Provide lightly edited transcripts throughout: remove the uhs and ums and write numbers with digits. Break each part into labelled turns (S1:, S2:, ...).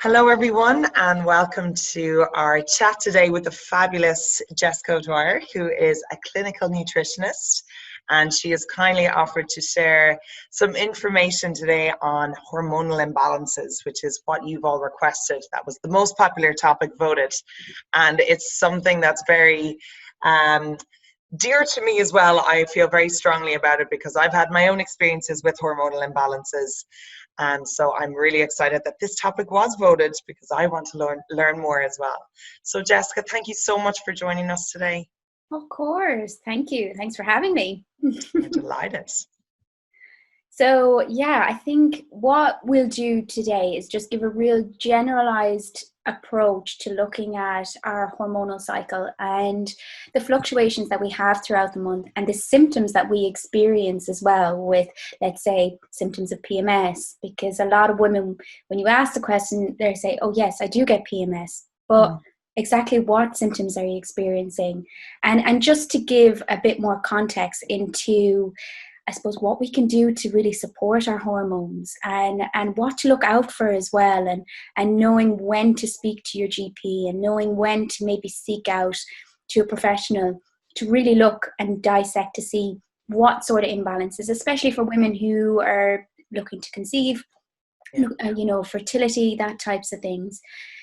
S1: Hello, everyone, and welcome to our chat today with the fabulous Jessica O Dwyer, who is a clinical nutritionist. And she has kindly offered to share some information today on hormonal imbalances, which is what you've all requested. That was the most popular topic voted. And it's something that's very dear to me as well. I feel very strongly about it because I've had my own experiences with hormonal imbalances. And so I'm really excited that this topic was voted because I want to learn more as well. So Jessica, thank you so much for joining us today.
S2: Of course. Thank you. Thanks for having me.
S1: I'm delighted.
S2: So yeah, I think what we'll do today is just give a real generalized approach to looking at our hormonal cycle and the fluctuations that we have throughout the month and the symptoms that we experience as well with, let's say, symptoms of PMS. Because a lot of women, when you ask the question, they say, oh yes, I do get PMS, but exactly what symptoms are you experiencing? And just to give a bit more context into, I suppose, what we can do to really support our hormones and what to look out for as well, and knowing when to speak to your GP and knowing when to maybe seek out to a professional to really look and dissect to see what sort of imbalances, especially for women who are looking to conceive, fertility, that types of things.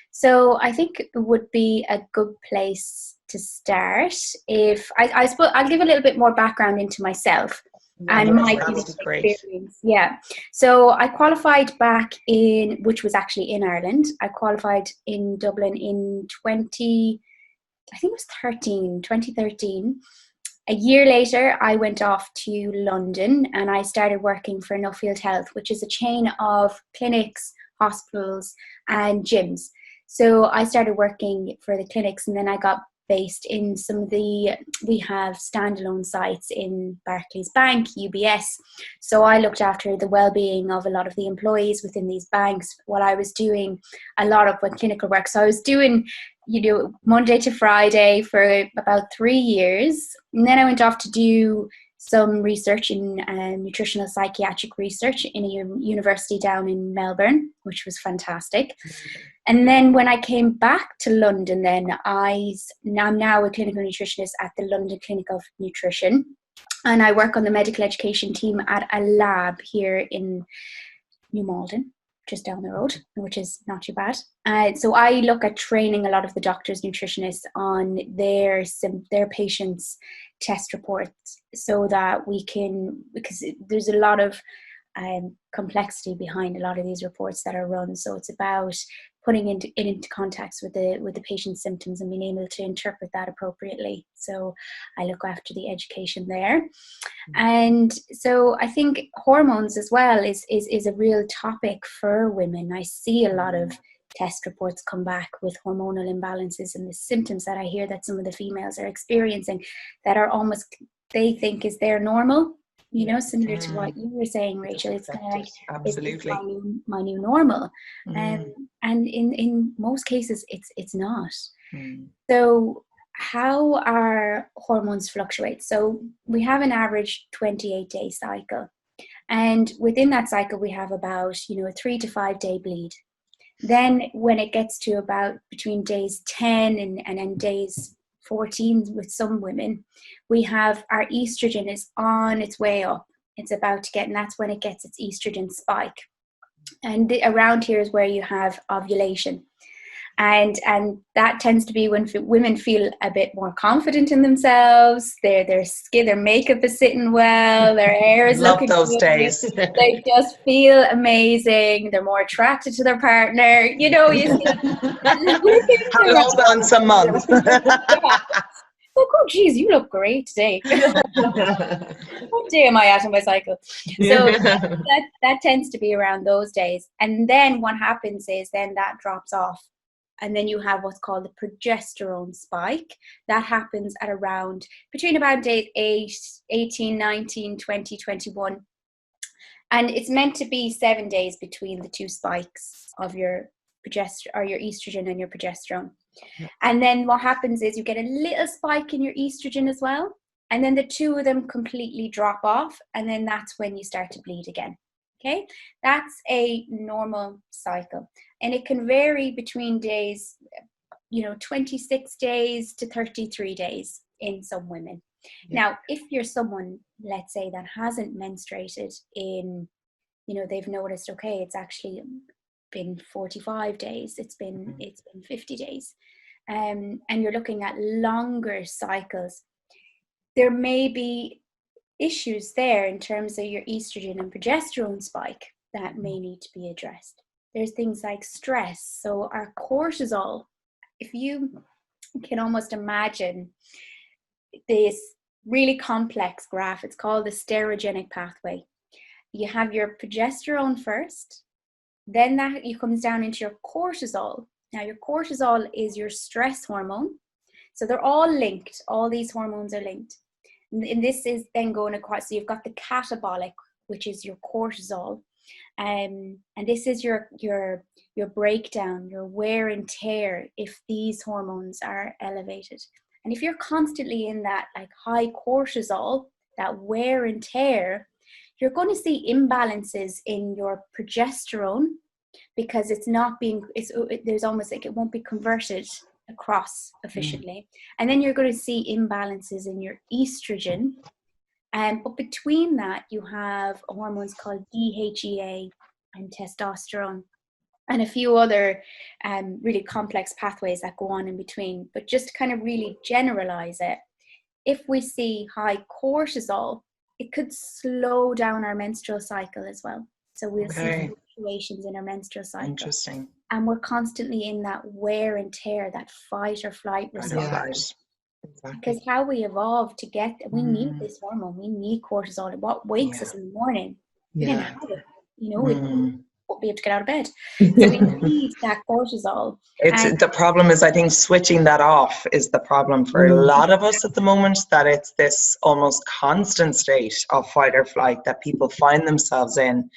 S2: So I think it would be a good place to start. If I suppose I'll give a little bit more background into myself. And my experience. Yeah. So I qualified back in, which was actually in Ireland. I qualified in Dublin in 2013. A year later, I went off to London and I started working for Nuffield Health, which is a chain of clinics, hospitals, and gyms. So I started working for the clinics, and then I got based in some of we have standalone sites in Barclays Bank, UBS. So I looked after the well-being of a lot of the employees within these banks while I was doing a lot of clinical work. So I was doing, Monday to Friday for about 3 years. And then I went off to do some research in nutritional psychiatric research in a university down in Melbourne, which was fantastic. And then when I came back to London, then I'm now a clinical nutritionist at the London Clinical Nutrition. And I work on the medical education team at a lab here in New Malden, just down the road, which is not too bad. So I look at training a lot of the doctors, nutritionists on their patients' test reports so that we can, because there's a lot of complexity behind a lot of these reports that are run. So it's about putting it into context with the patient's symptoms and being able to interpret that appropriately. So I look after the education there. And so I think hormones as well is a real topic for women. I see a lot of test reports come back with hormonal imbalances and the symptoms that I hear that some of the females are experiencing that are almost, they think is their normal. Similar to what you were saying, Rachel. It's kind of like,
S1: absolutely,
S2: it's my new normal. And in most cases, it's not. So how our hormones fluctuate. So we have an average 28-day cycle. And within that cycle, we have about, a 3 to 5 day bleed. Then when it gets to about between days 10 and then days 14 with some women, we have our estrogen is on its way up. It's about to get, and that's when it gets its estrogen spike. And around here is where you have ovulation. And that tends to be when women feel a bit more confident in themselves. Their skin, their makeup is sitting well. Their hair is looking
S1: those
S2: good.
S1: days.
S2: They just feel amazing. They're more attracted to their partner. You see.
S1: Hello, once a month.
S2: Like, oh, geez, you look great today. What day am I at on my cycle? So that tends to be around those days. And then what happens is then that drops off. And then you have what's called the progesterone spike. That happens at around between about day 8, 18, 19, 20, 21. And it's meant to be 7 days between the two spikes of your your estrogen and your progesterone. And then what happens is you get a little spike in your estrogen as well. And then the two of them completely drop off. And then that's when you start to bleed again. Okay, that's a normal cycle, and it can vary between days, 26 days to 33 days in some women.
S1: Yeah.
S2: Now, if you're someone, let's say, that hasn't menstruated in, they've noticed, okay, it's actually been 45 days, it's been 50 days, and you're looking at longer cycles, there may be issues there in terms of your estrogen and progesterone spike that may need to be addressed. There's things like stress. So our cortisol, if you can almost imagine this really complex graph, it's called the steroidogenic pathway. You have your progesterone first, then that comes down into your cortisol. Now your cortisol is your stress hormone. So they're all linked. All these hormones are linked. And this is then going across. So you've got the catabolic, which is your cortisol, and this is your breakdown, your wear and tear if these hormones are elevated. And if you're constantly in that like high cortisol, that wear and tear, you're going to see imbalances in your progesterone because there's almost like it won't be converted across efficiently. And then you're going to see imbalances in your estrogen. But between that, you have hormones called DHEA and testosterone and a few other really complex pathways that go on in between. But just to kind of really generalize it, if we see high cortisol, it could slow down our menstrual cycle as well. So we'll see fluctuations in our menstrual cycle.
S1: Interesting.
S2: And we're constantly in that wear and tear, that fight or flight response.
S1: Exactly.
S2: Because how we evolved to get, we need this hormone, we need cortisol. What wakes us in the morning? We didn't have it, we won't be able to get out of bed. So we need that cortisol.
S1: The problem is, I think switching that off is the problem for a lot of us at the moment, that it's this almost constant state of fight or flight that people find themselves in.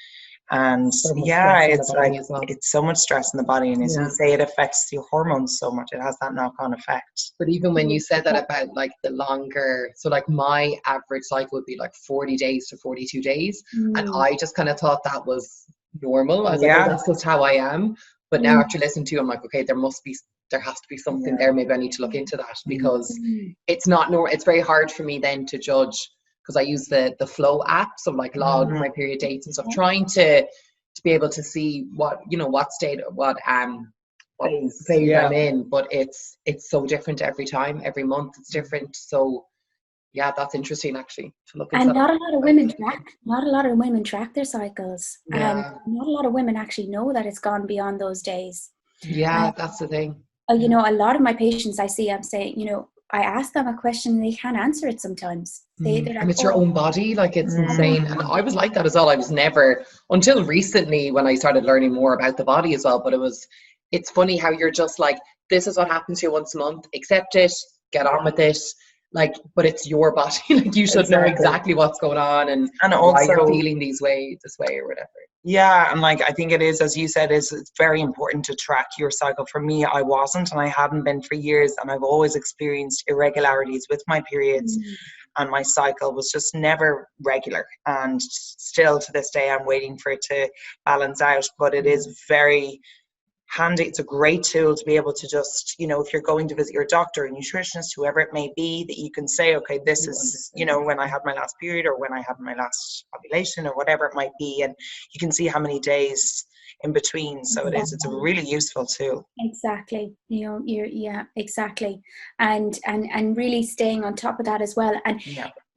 S1: And it's like it's so much stress in the body, and as you say, it affects your hormones so much. It has that knock-on effect.
S3: But even when you said that about like the longer, so like my average cycle would be like 40 days to 42 days, and I just kind of thought that was normal. I was like, oh, that's just how I am. But now after listening to you, I'm like, okay, there has to be something there. Maybe I need to look into that, because it's not normal. It's very hard for me then to judge, because I use the Flow app, so like log my period dates and stuff, trying to be able to see what state, what phase I'm in. But it's so different every time, every month it's different. So yeah, that's interesting actually to look into.
S2: And not a lot of women track their cycles. Not a lot of women actually know that it's gone beyond those days.
S3: That's the thing.
S2: A lot of my patients I'm saying, I ask them a question and they can't answer it sometimes. They're like,
S3: and it's your own body, like it's insane. And I was like that as well. I was never, until recently when I started learning more about the body as well. But it's funny how you're just like, this is what happens to you once a month, accept it, get on with it. Like, but it's your body. Like you should know exactly what's going on and also, why you're feeling this way or whatever.
S1: Yeah, and like I think it is, as you said, it's very important to track your cycle. For me, I wasn't, and I haven't been for years, and I've always experienced irregularities with my periods, and my cycle was just never regular. And still to this day, I'm waiting for it to balance out. But it is very handy. It's a great tool to be able to just, if you're going to visit your doctor or nutritionist, whoever it may be, that you can say, okay, this is, when I had my last period or when I had my last ovulation or whatever it might be. And you can see how many days in between. So it's a really useful tool.
S2: Exactly. Exactly. And really staying on top of that as well. And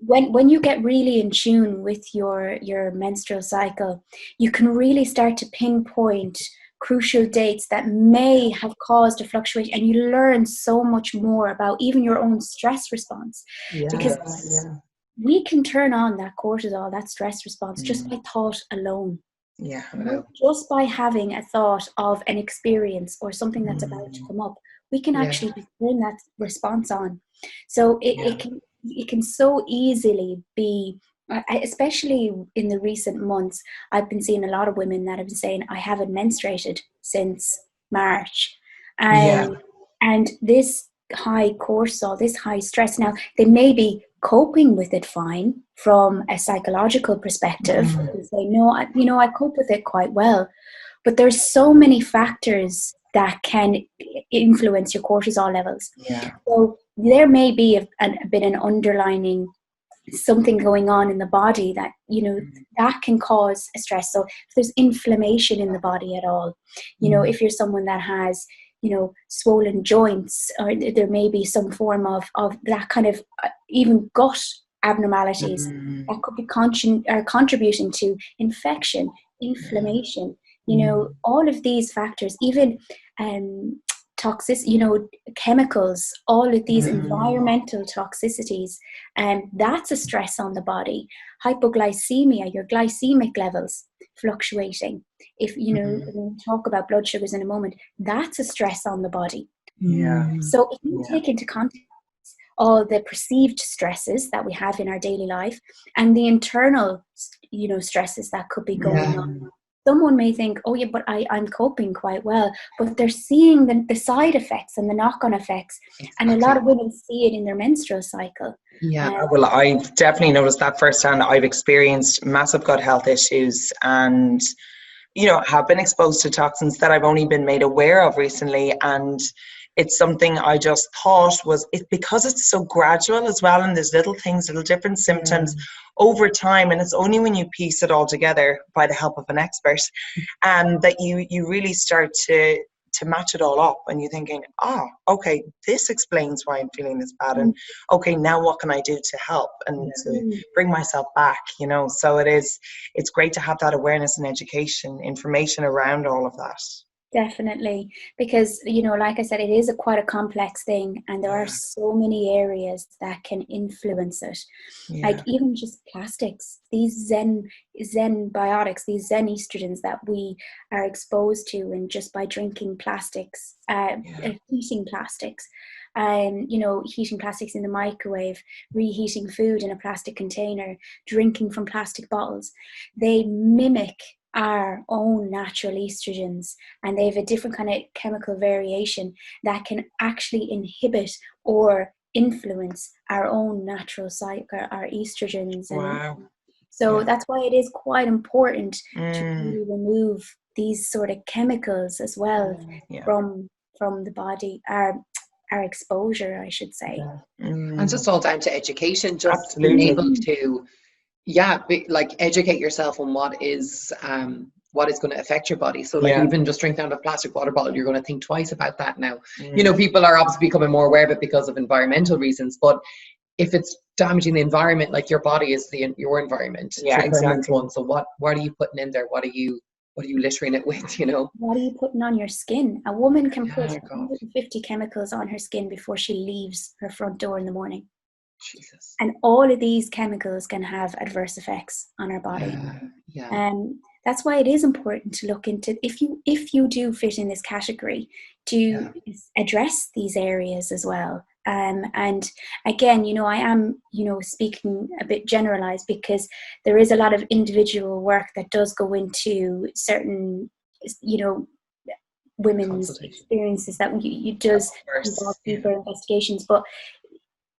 S2: when you get really in tune with your menstrual cycle, you can really start to pinpoint crucial dates that may have caused a fluctuation, and you learn so much more about even your own stress response, because we can turn on that cortisol, that stress response, just by thought alone. Just by having a thought of an experience or something that's about to come up, we can actually turn that response on. So it can so easily be, especially in the recent months, I've been seeing a lot of women that have been saying, I haven't menstruated since March. And this high cortisol, this high stress. Now, they may be coping with it fine from a psychological perspective. They say, no, I cope with it quite well. But there's so many factors that can influence your cortisol levels.
S1: Yeah.
S2: So there may be a bit an underlining something going on in the body that, that can cause a stress. So if there's inflammation in the body at all, if you're someone that has, swollen joints, or there may be some form of that kind of even gut abnormalities that could be contributing to infection, inflammation, all of these factors, even toxic, chemicals, all of these environmental toxicities, and that's a stress on the body. Hypoglycemia, your glycemic levels fluctuating. If we'll talk about blood sugars in a moment, that's a stress on the body. So if you take into context all the perceived stresses that we have in our daily life and the internal, stresses that could be going on. Someone may think, oh yeah, but I'm coping quite well, but they're seeing the side effects and the knock-on effects. Exactly. And a lot of women see it in their menstrual cycle.
S1: Well, I've definitely noticed that firsthand. I've experienced massive gut health issues and, have been exposed to toxins that I've only been made aware of recently. And it's something I just thought because it's so gradual as well, and there's little different symptoms over time, and it's only when you piece it all together by the help of an expert that you really start to match it all up, and you're thinking, okay, this explains why I'm feeling this bad, and okay, now what can I do to help and to bring myself back, so it's great to have that awareness and education, information around all of that.
S2: Definitely, because like I said, it is quite a complex thing, and there are so many areas that can influence it. Like even just plastics, these zen biotics, these zen estrogens that we are exposed to, and just by drinking plastics, heating plastics, heating plastics in the microwave, reheating food in a plastic container, drinking from plastic bottles, they mimic our own natural estrogens, and they have a different kind of chemical variation that can actually inhibit or influence our own natural cycle, our estrogens. And so that's why it is quite important to really remove these sort of chemicals as well from the body, our exposure, I should say.
S3: And just all down to education, just being able to educate yourself on what is going to affect your body. So even just drinking out of a plastic water bottle, you're going to think twice about that now. People are obviously becoming more aware of it because of environmental reasons, but if it's damaging the environment, like your body is your environment.
S1: Exactly.
S3: One. So what are you putting in there? What are you littering it with,
S2: What are you putting on your skin? A woman can put 150 chemicals on her skin before she leaves her front door in the morning.
S3: Jesus.
S2: And all of these chemicals can have adverse effects on our body. That's why it is important to look into, if you do fit in this category, to address these areas as well. And again, I am, speaking a bit generalized, because there is a lot of individual work that does go into certain, women's experiences that you does involve deeper investigations, but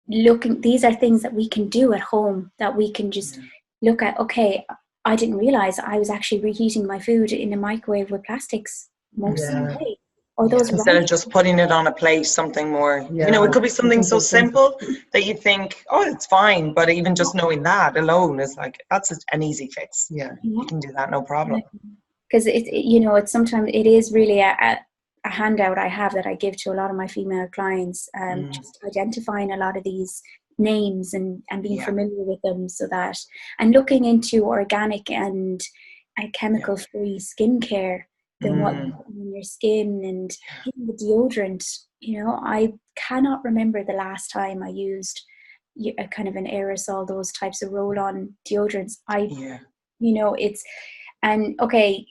S2: these are things that we can do at home, that we can just look at. Okay, I didn't realize I was actually reheating my food in a microwave with plastics most of the day. Or those
S1: instead of just putting it on a plate, something more, it could be something so simple that you think, oh, it's fine. But even just knowing that alone is like, that's an easy fix. You can do that, no problem.
S2: Because it's sometimes it is really a handout I have that I give to a lot of my female clients, just identifying a lot of these names and being familiar with them, so that, and looking into organic and chemical-free skincare than what you put on your skin, and even the deodorant. I cannot remember the last time I used a kind of an aerosol, those types of roll-on deodorants. It's, and okay,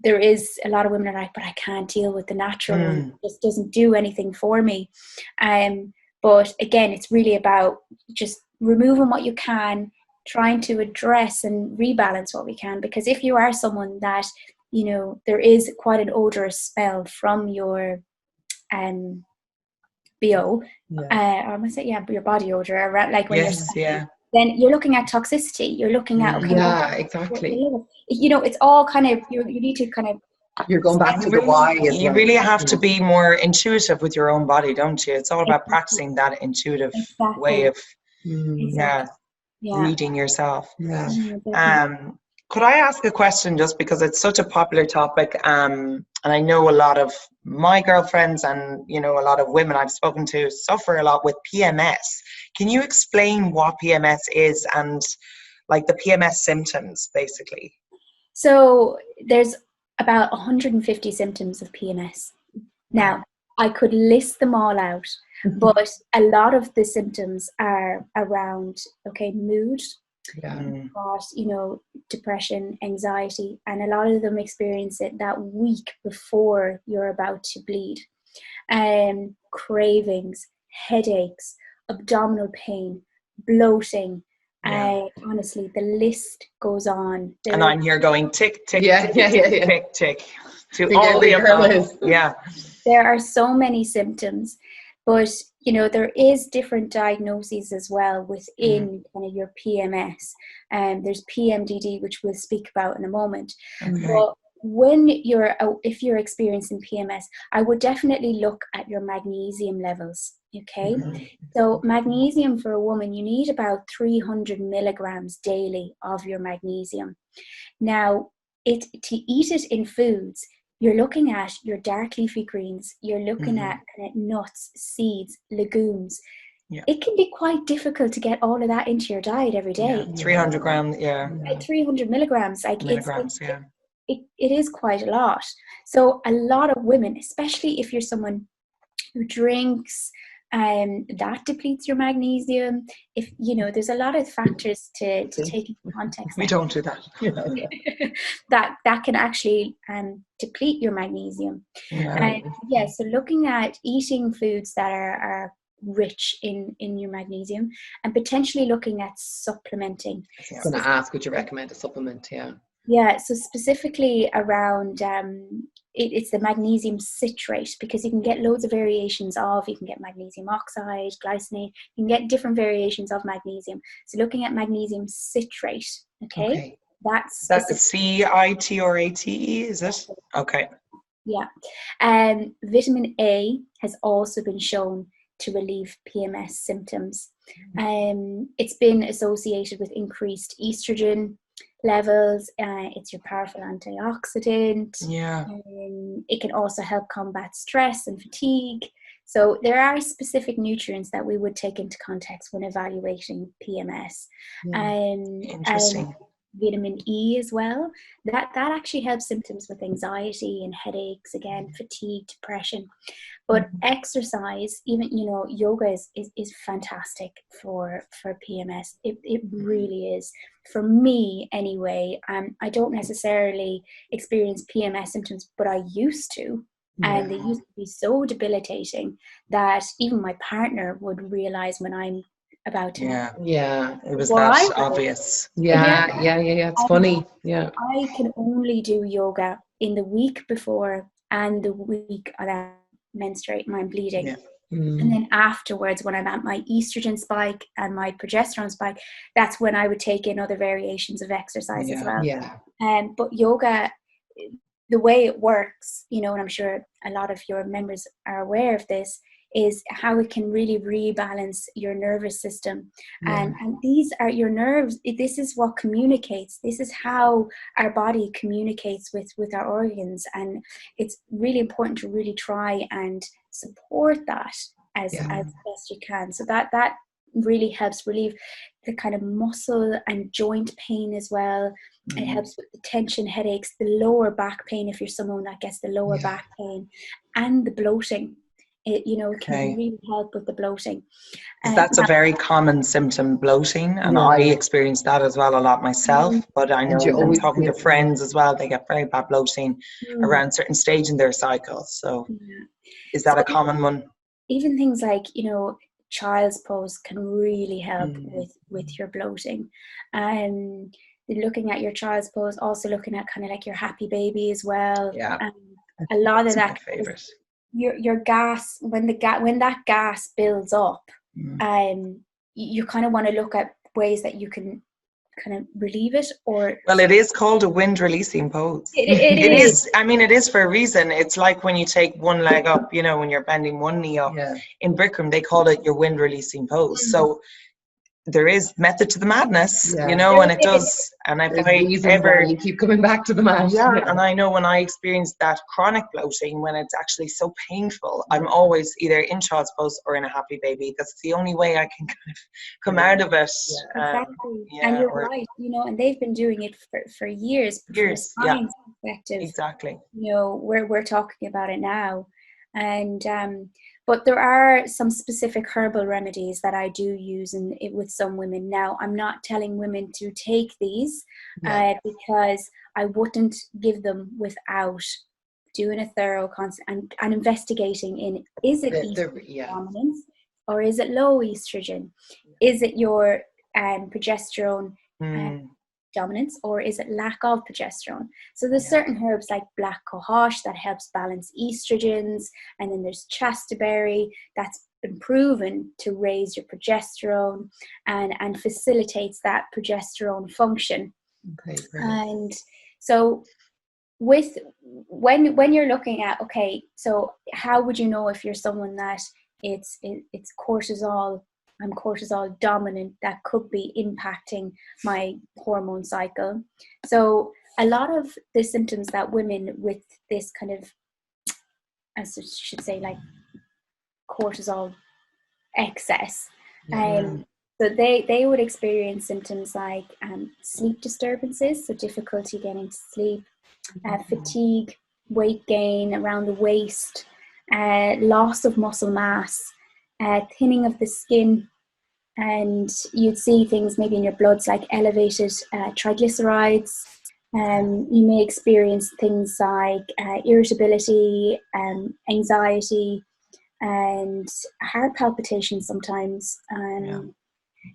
S2: there is a lot of women are like, but I can't deal with the natural one. It just doesn't do anything for me. But again, it's really about just removing what you can, trying to address and rebalance what we can. Because if you are someone that, there is quite an odorous smell from your BO, or I must say, your body odor, around, like when
S1: yes,
S2: then you're looking at toxicity. You're looking at, okay,
S3: exactly.
S2: It's all kind of, you need to kind of,
S3: you're going back to the why as well.
S1: You really have to be more intuitive with your own body, don't you? It's all about practicing that intuitive way of reading yourself. Could I ask a question, just because it's such a popular topic, and I know a lot of my girlfriends and, you know, a lot of women I've spoken to suffer a lot with PMS. Can you explain what PMS is and like the PMS symptoms, basically?
S2: So there's about 150 symptoms of PMS. Now, I could list them all out, but a lot of the symptoms are around, mood, depression, anxiety, and a lot of them experience it that week before you're about to bleed. Cravings, headaches, abdominal pain, bloating. Honestly, the list goes on.
S1: And I'm here going tick, tick, tick, tick, to
S3: all the above.
S2: There are so many symptoms, but there is different diagnoses as well within kind of your PMS. There's PMDD, which we'll speak about in a moment. But if you're experiencing PMS, I would definitely look at your magnesium levels. So magnesium for a woman, you need about 300 milligrams daily of your magnesium. Now, to eat it in foods, you're looking at your dark leafy greens, you're looking at kind of nuts, seeds, legumes. It can be quite difficult to get all of that into your diet every day.
S1: 300 grams,
S2: 300 milligrams,
S1: milligrams,
S2: it is quite a lot. So a lot of women, especially if you're someone who drinks, that depletes your magnesium. If there's a lot of factors to take into context.
S1: We don't do that.
S2: that can actually deplete your magnesium. So looking at eating foods that are rich in your magnesium, and potentially looking at supplementing.
S3: I was going to ask, would you recommend a supplement?
S2: So specifically around it's the magnesium citrate, because you can get loads of variations of, you can get magnesium oxide, glycinate, you can get different variations of magnesium. So looking at magnesium citrate, that's
S1: CIT or ATE, is it? Okay.
S2: Vitamin A has also been shown to relieve PMS symptoms. It's been associated with increased estrogen levels. It's your powerful antioxidant. It can also help combat stress and fatigue. So there are specific nutrients that we would take into context when evaluating PMS.
S1: Interesting.
S2: Vitamin E as well. That actually helps symptoms with anxiety and headaches, again, fatigue, depression. But exercise, even yoga is fantastic for PMS. It really is. For me anyway, I don't necessarily experience PMS symptoms, but I used to. And they used to be so debilitating that even my partner would realize when I'm about to.
S1: It was that obvious.
S3: It's funny.
S2: I can only do yoga in the week before and the week that I menstruate, I'm bleeding. And then afterwards, when I'm at my estrogen spike and my progesterone spike, that's when I would take in other variations of exercise as well. But yoga, the way it works, and I'm sure a lot of your members are aware of this, is how it can really rebalance your nervous system. And these are your nerves. This is what communicates. This is how our body communicates with our organs. And it's really important to really try and support that as best you can. So that really helps relieve the kind of muscle and joint pain as well. It helps with the tension, headaches, the lower back pain if you're someone that gets the lower back pain, and the bloating. It can really help with the bloating.
S1: That's a very common symptom, bloating, and I experience that as well a lot myself. But I know from talking to friends as well, they get very bad bloating around certain stage in their cycle. So is that a common one?
S2: Even things like child's pose can really help with your bloating. Looking at your child's pose, also looking at kind of like your happy baby as well.
S1: A
S2: lot of
S1: that's
S2: that
S1: my favorite.
S2: your gas, when that gas builds up, you kind of want to look at ways that you can kind of relieve it. Or
S1: well, it is called a wind releasing pose.
S2: It is.
S1: I mean, it is for a reason. It's like when you take one leg up, you know, when you're bending one knee up. In Bikram, they call it your wind releasing pose. So there is method to the madness, you know, and it does. And if I ever,
S3: you keep coming back to the mat.
S1: And I know when I experience that chronic bloating, when it's actually so painful, I'm always either in child's pose or in a happy baby. That's the only way I can kind of come out of it.
S2: Exactly. And you're right, you know, and they've been doing it for years. From a science perspective,
S1: exactly.
S2: You know, we're talking about it now, and but there are some specific herbal remedies that I do use with some women. Now, I'm not telling women to take these because I wouldn't give them without doing a thorough and investigating in, is it estrogen dominance or is it low estrogen? Is it your progesterone dominance, or is it lack of progesterone? So there's certain herbs like black cohosh that helps balance estrogens, and then there's chasteberry that's been proven to raise your progesterone and facilitates that progesterone function.
S3: Okay, great. And
S2: so with when you're looking at, okay, so how would you know if you're someone that it's cortisol, I'm cortisol dominant, that could be impacting my hormone cycle? So a lot of the symptoms that women with this kind of, as I should say, like cortisol excess, so they would experience symptoms like sleep disturbances, so difficulty getting to sleep, fatigue, weight gain around the waist, loss of muscle mass, thinning of the skin, and you'd see things maybe in your bloods like elevated triglycerides. You may experience things like irritability, anxiety, and heart palpitations sometimes.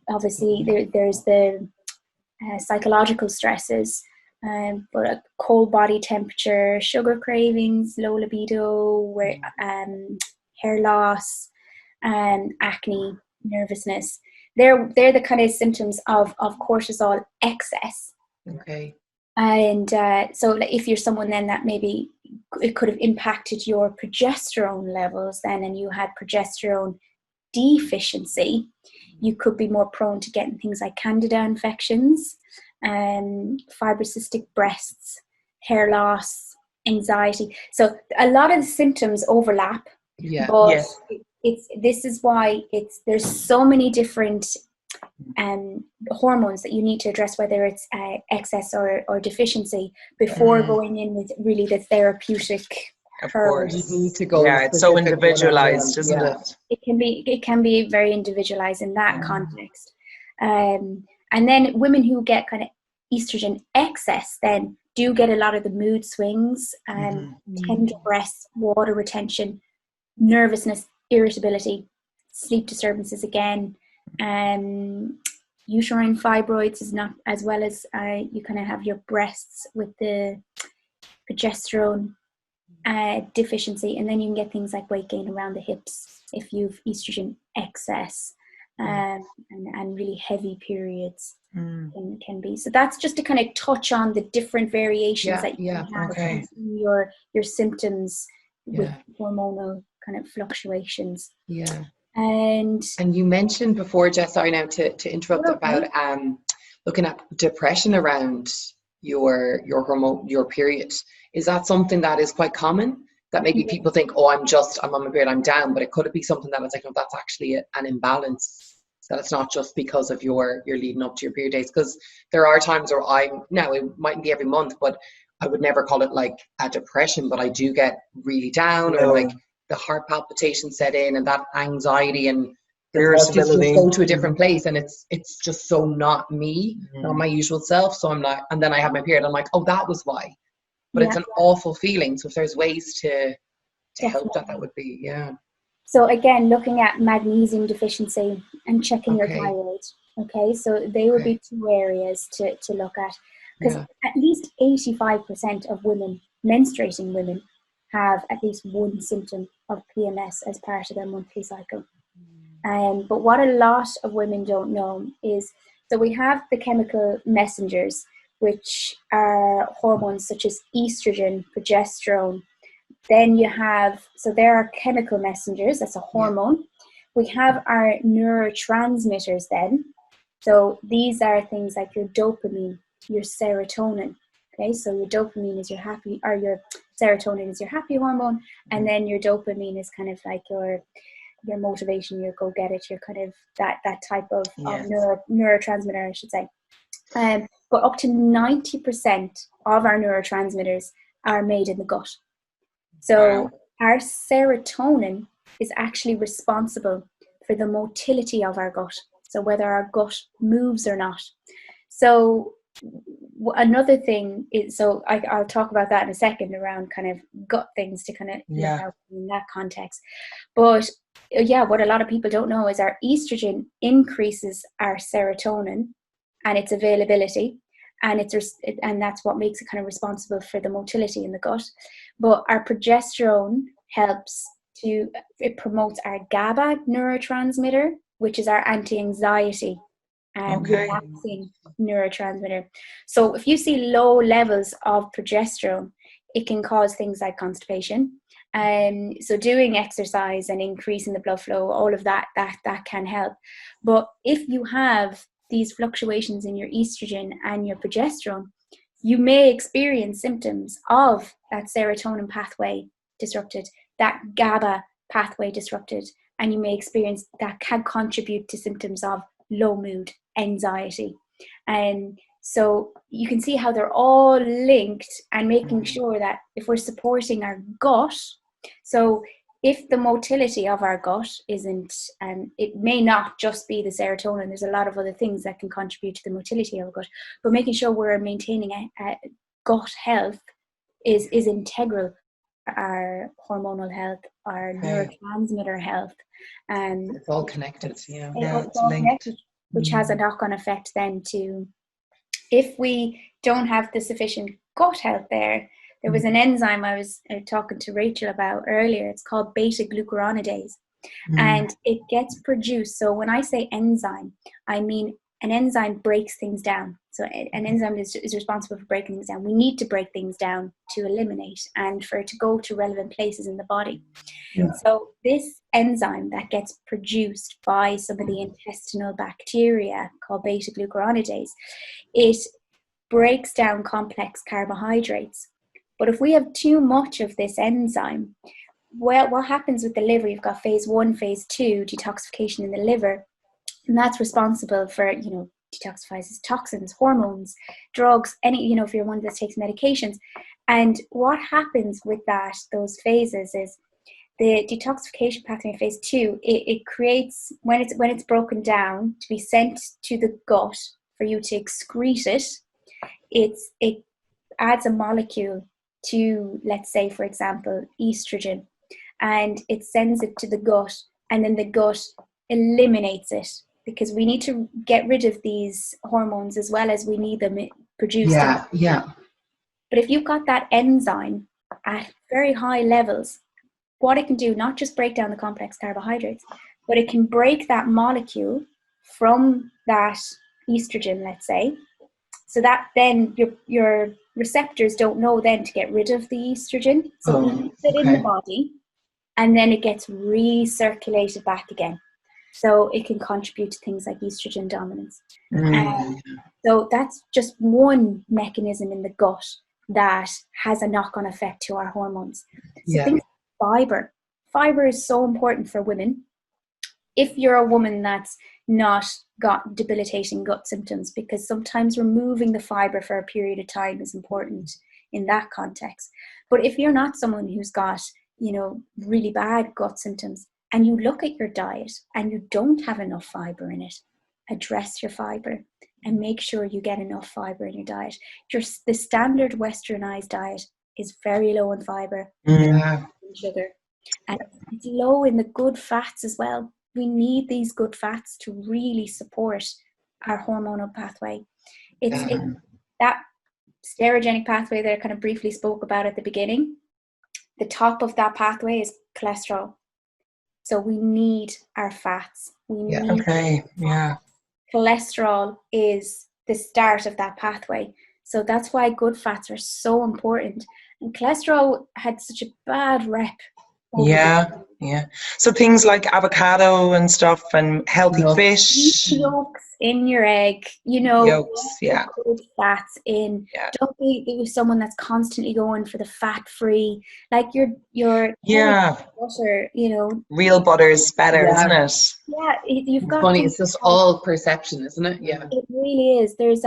S2: Obviously, there's the psychological stresses, but a cold body temperature, sugar cravings, low libido, hair loss, acne, nervousness. They're the kind of symptoms of cortisol excess.
S3: Okay.
S2: And so if you're someone then that maybe it could have impacted your progesterone levels then, and you had progesterone deficiency, you could be more prone to getting things like candida infections, fibrocystic breasts, hair loss, anxiety. So a lot of the symptoms overlap. But this is why there's so many different hormones that you need to address, whether it's excess or deficiency, before going in with really the therapeutic.
S1: Of course,
S3: you need to go.
S1: It's so individualized, isn't it?
S2: It can be very individualized in that context. And then women who get kind of estrogen excess then do get a lot of the mood swings, tender breasts, water retention, nervousness, irritability, sleep disturbances again, uterine fibroids is not, as well as you kind of have your breasts with the progesterone deficiency, and then you can get things like weight gain around the hips if you've estrogen excess, and really heavy periods can be. So that's just to kind of touch on the different variations that you can have in your symptoms with hormonal kind of fluctuations. And
S3: you mentioned before, Jess, sorry now to interrupt, about looking at depression around your hormone, your period. Is that something that is quite common, that maybe people think, oh, I'm on my period, I'm down, but it could be something that it's like, no, that's actually an imbalance, that it's not just because of your leading up to your period days? Because there are times where it mightn't be every month, but I would never call it like a depression, but I do get really down, or like the heart palpitations set in, and that anxiety, and the thoughts just go to a different place, and it's just so not me, not my usual self. So I'm like, and then I have my period, I'm like, oh, that was why. But it's an awful feeling. So if there's ways to help that would be,
S2: So again, looking at magnesium deficiency and checking your thyroid. Okay, so they would be two areas to look at, because at least 85% of women, menstruating women, have at least one symptom of PMS as part of their monthly cycle. But what a lot of women don't know is, so we have the chemical messengers, which are hormones such as estrogen, progesterone. Then you have, so there are chemical messengers, that's a hormone. We have our neurotransmitters then. So these are things like your dopamine, your serotonin. Okay, so your dopamine is your happy, or your serotonin is your happy hormone, and then your dopamine is kind of like your motivation, your go get it, your kind of that type of neurotransmitter, I should say. But up to 90% of our neurotransmitters are made in the gut. So our serotonin is actually responsible for the motility of our gut. So whether our gut moves or not. So another thing is, so I'll talk about that in a second around kind of gut things to kind of look out in that context. But what a lot of people don't know is our estrogen increases our serotonin and its availability, and that's what makes it kind of responsible for the motility in the gut. But our progesterone it promotes our GABA neurotransmitter, which is our anti-anxiety relaxing neurotransmitter. So if you see low levels of progesterone, it can cause things like constipation. So doing exercise and increasing the blood flow, all of that can help. But if you have these fluctuations in your estrogen and your progesterone, you may experience symptoms of that serotonin pathway disrupted, that GABA pathway disrupted, and you may experience that can contribute to symptoms of low mood, anxiety. And so you can see how they're all linked, and making sure that if we're supporting our gut, so if the motility of our gut isn't, it may not just be the serotonin, there's a lot of other things that can contribute to the motility of our gut, but making sure we're maintaining a gut health is integral to our hormonal health, our neurotransmitter health.
S3: It's all connected.
S2: It's all connected, which has a knock-on effect then to, if we don't have the sufficient gut health there was an enzyme I was talking to Rachel about earlier. It's called beta-glucuronidase, and it gets produced. So when I say enzyme, I mean an enzyme breaks things down. So an enzyme is responsible for breaking things down. We need to break things down to eliminate and for it to go to relevant places in the body. So this enzyme that gets produced by some of the intestinal bacteria called beta-glucuronidase, it breaks down complex carbohydrates. But if we have too much of this enzyme, well, what happens with the liver? You've got phase 1, phase 2 detoxification in the liver, and that's responsible for, detoxifies toxins, hormones, drugs, if you're one that takes medications. And what happens with those phases is the detoxification pathway in phase 2, it creates, when it's broken down to be sent to the gut for you to excrete it adds a molecule to, let's say, for example, estrogen, and it sends it to the gut, and then the gut eliminates it, because we need to get rid of these hormones as well as we need them produced. But if you've got that enzyme at very high levels, what it can do, not just break down the complex carbohydrates, but it can break that molecule from that estrogen, let's say, so that then your receptors don't know then to get rid of the estrogen. So it leaves it in the body, and then it gets recirculated back again. So it can contribute to things like estrogen dominance. So that's just one mechanism in the gut that has a knock-on effect to our hormones. So things like fiber. Fiber is so important for women. If you're a woman that's not got debilitating gut symptoms, because sometimes removing the fiber for a period of time is important in that context. But if you're not someone who's got, really bad gut symptoms, and you look at your diet and you don't have enough fiber in it, address your fiber and make sure you get enough fiber in your diet. The standard westernized diet is very low in fiber and sugar, and it's low in the good fats as well. We need these good fats to really support our hormonal pathway. It's that sterogenic pathway that I kind of briefly spoke about at the beginning. The top of that pathway is cholesterol. So we need our fats. We need
S1: Okay. Yeah.
S2: cholesterol is the start of that pathway. So that's why good fats are so important. And cholesterol had such a bad rep.
S1: Yeah. Yeah. So things like avocado and stuff and healthy fish.
S2: Yolks in your egg,
S1: Yolks. Yeah.
S2: good fats in.
S1: Yeah.
S2: Don't be someone that's constantly going for the fat-free, like your butter,
S1: Real butter is better, isn't it?
S2: Yeah, you've got
S3: Funny,
S2: things
S3: it's just all perception, isn't it? Yeah.
S2: It really is. There's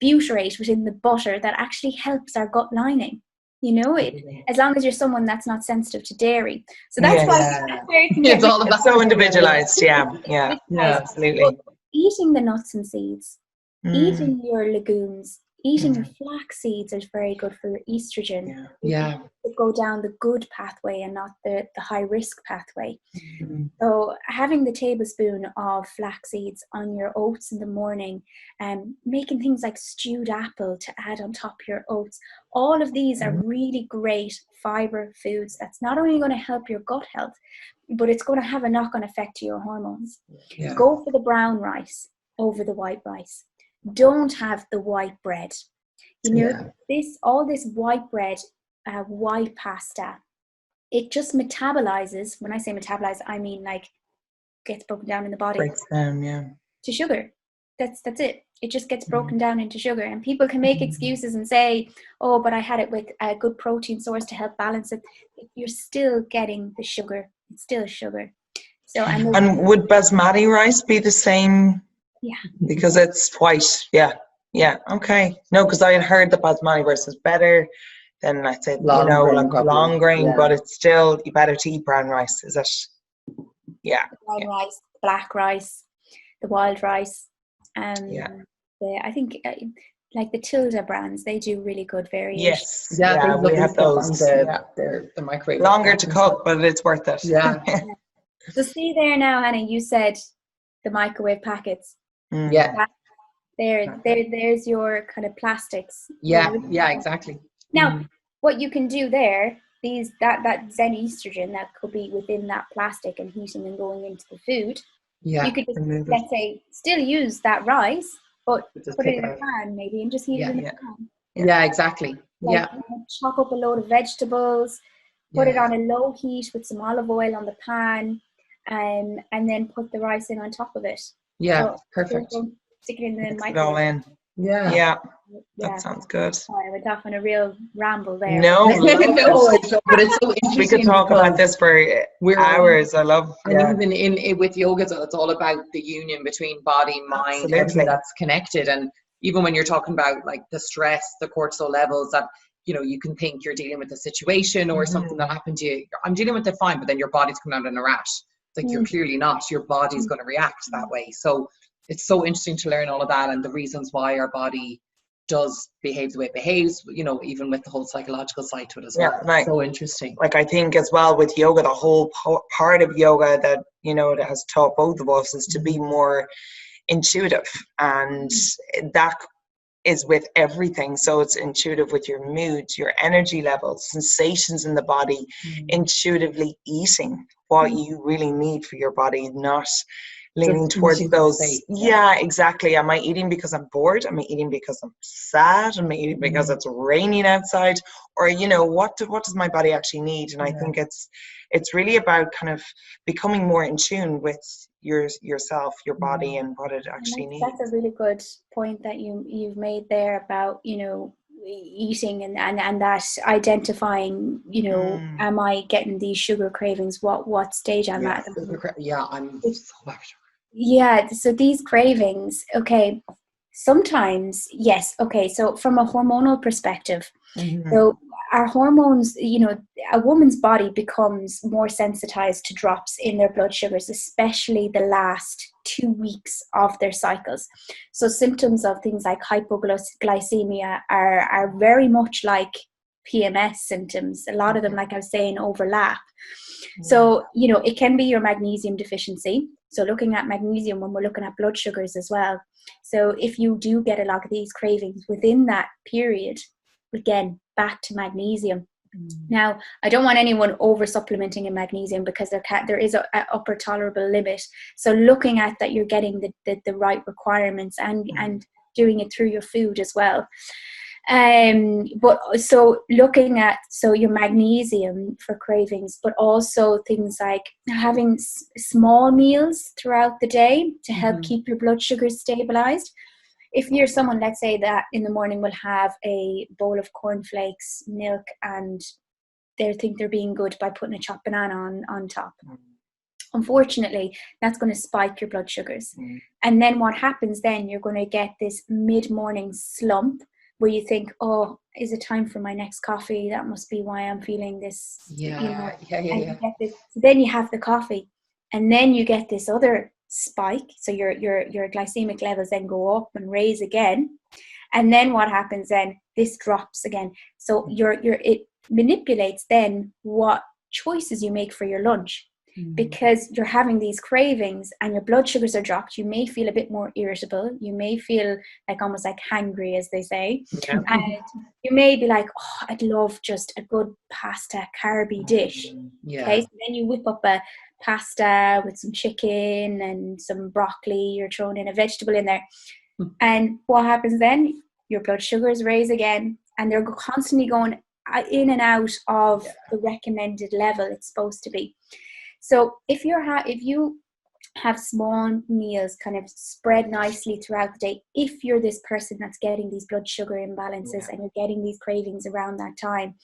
S2: butyrate within the butter that actually helps our gut lining. As long as you're someone that's not sensitive to dairy. So that's why
S3: it's all about
S1: so individualized. Yeah, absolutely.
S2: But eating the nuts and seeds, eating your legumes, eating your flax seeds is very good for your estrogen.
S3: Yeah.
S2: To go down the good pathway and not the high risk pathway. So having the tablespoon of flax seeds on your oats in the morning, and making things like stewed apple to add on top of your oats, all of these are really great fiber foods that's not only going to help your gut health, but it's going to have a knock-on effect to your hormones. Go for the brown rice over the white rice. Don't have the white bread. All this white bread, white pasta, it just metabolizes. When I say metabolize, I mean like gets broken down in the body.
S1: Breaks down,
S2: to sugar. That's it. It just gets broken down into sugar. And people can make excuses and say, oh, but I had it with a good protein source to help balance it. You're still getting the sugar. It's still sugar. So
S1: and would basmati rice be the same?
S2: Yeah.
S1: Because it's white. Yeah. Okay. No, because I had heard that basmati rice is better than, I said, long grain, but it's still better to eat brown rice. Is it? Yeah.
S2: Brown rice, black rice, the wild rice. I think like the Tilda brands, they do really good variations.
S1: Yes. Yeah, we have those.
S3: The microwave.
S1: Longer to cook, but it's worth it.
S3: Yeah.
S2: So see there now, Hannah, you said the microwave packets.
S3: Yeah.
S2: There's your kind of plastics.
S3: Yeah, exactly.
S2: Now, what you can do there, that Zen estrogen that could be within that plastic and heating and going into the food, you could just, let's say, still use that rice, but put it in a pan maybe and just heat it in the pan.
S3: Yeah, exactly.
S2: Chop up a load of vegetables, put it on a low heat with some olive oil on the pan, and then put the rice in on top of it.
S3: Yeah, perfect.
S2: Stick it in the microwave.
S1: It all in. Yeah. That sounds good.
S2: Sorry, I went off on a real ramble there.
S1: No,
S3: but it's so interesting.
S1: We could talk about this for hours. I love.
S3: And even with yoga, so it's all about the union between body, mind, everything that's connected. And even when you're talking about like the stress, the cortisol levels, that you can think you're dealing with a situation or something that happened to you. I'm dealing with it fine, but then your body's coming out in a rash. It's like you're clearly not. Your body's going to react that way. So it's so interesting to learn all of that and the reasons why our body does behave the way it behaves, even with the whole psychological side to it as well.
S1: Right.
S3: So interesting.
S1: Like I think as well with yoga, the whole part of yoga that, that has taught both of us is to be more intuitive, and that is with everything. So it's intuitive with your moods, your energy levels, sensations in the body, intuitively eating what you really need for your body, not leaning towards those. Yeah, exactly. Am I eating because I'm bored? Am I eating because I'm sad? Am I eating because it's raining outside? Or what does my body actually need? And I think it's really about kind of becoming more in tune with yourself, your body, and what it actually needs.
S2: That's a really good point that you've made there about eating and that identifying, am I getting these sugar cravings? What stage I'm at?
S3: I'm so bad.
S2: Yeah, so these cravings, okay, sometimes, yes, okay, so from a hormonal perspective, so our hormones, a woman's body becomes more sensitized to drops in their blood sugars, especially the last 2 weeks of their cycles. So symptoms of things like hypoglycemia are very much like PMS symptoms. A lot of them, like I was saying, overlap. So, it can be your magnesium deficiency. So looking at magnesium when we're looking at blood sugars as well. So if you do get a lot of these cravings within that period, again, back to magnesium, Now, I don't want anyone over supplementing in magnesium, because there is a upper tolerable limit. So looking at that you're getting the right requirements, and doing it through your food as well. But so looking at your magnesium for cravings, but also things like having small meals throughout the day to help keep your blood sugars stabilized. If you're someone, let's say, that in the morning will have a bowl of cornflakes, milk, and they think they're being good by putting a chopped banana on top. Unfortunately, that's going to spike your blood sugars. And then what happens then, you're going to get this mid-morning slump where you think, oh, is it time for my next coffee? That must be why I'm feeling this.
S3: Yeah.
S2: You get this. So then you have the coffee, and then you get this other spike. So your glycemic levels then go up and raise again. And then what happens then? This drops again. So it manipulates then what choices you make for your lunch. Because you're having these cravings and your blood sugars are dropped, you may feel a bit more irritable. You may feel like almost like hangry, as they say. Yeah. And you may be like, oh, I'd love just a good pasta carby dish. Yeah. Okay, so then you whip up a pasta with some chicken and some broccoli. You're throwing in a vegetable in there. And what happens then? Your blood sugars raise again, and they're constantly going in and out of the recommended level it's supposed to be. So if you have small meals kind of spread nicely throughout the day, if you're this person that's getting these blood sugar imbalances and you're getting these cravings around that time,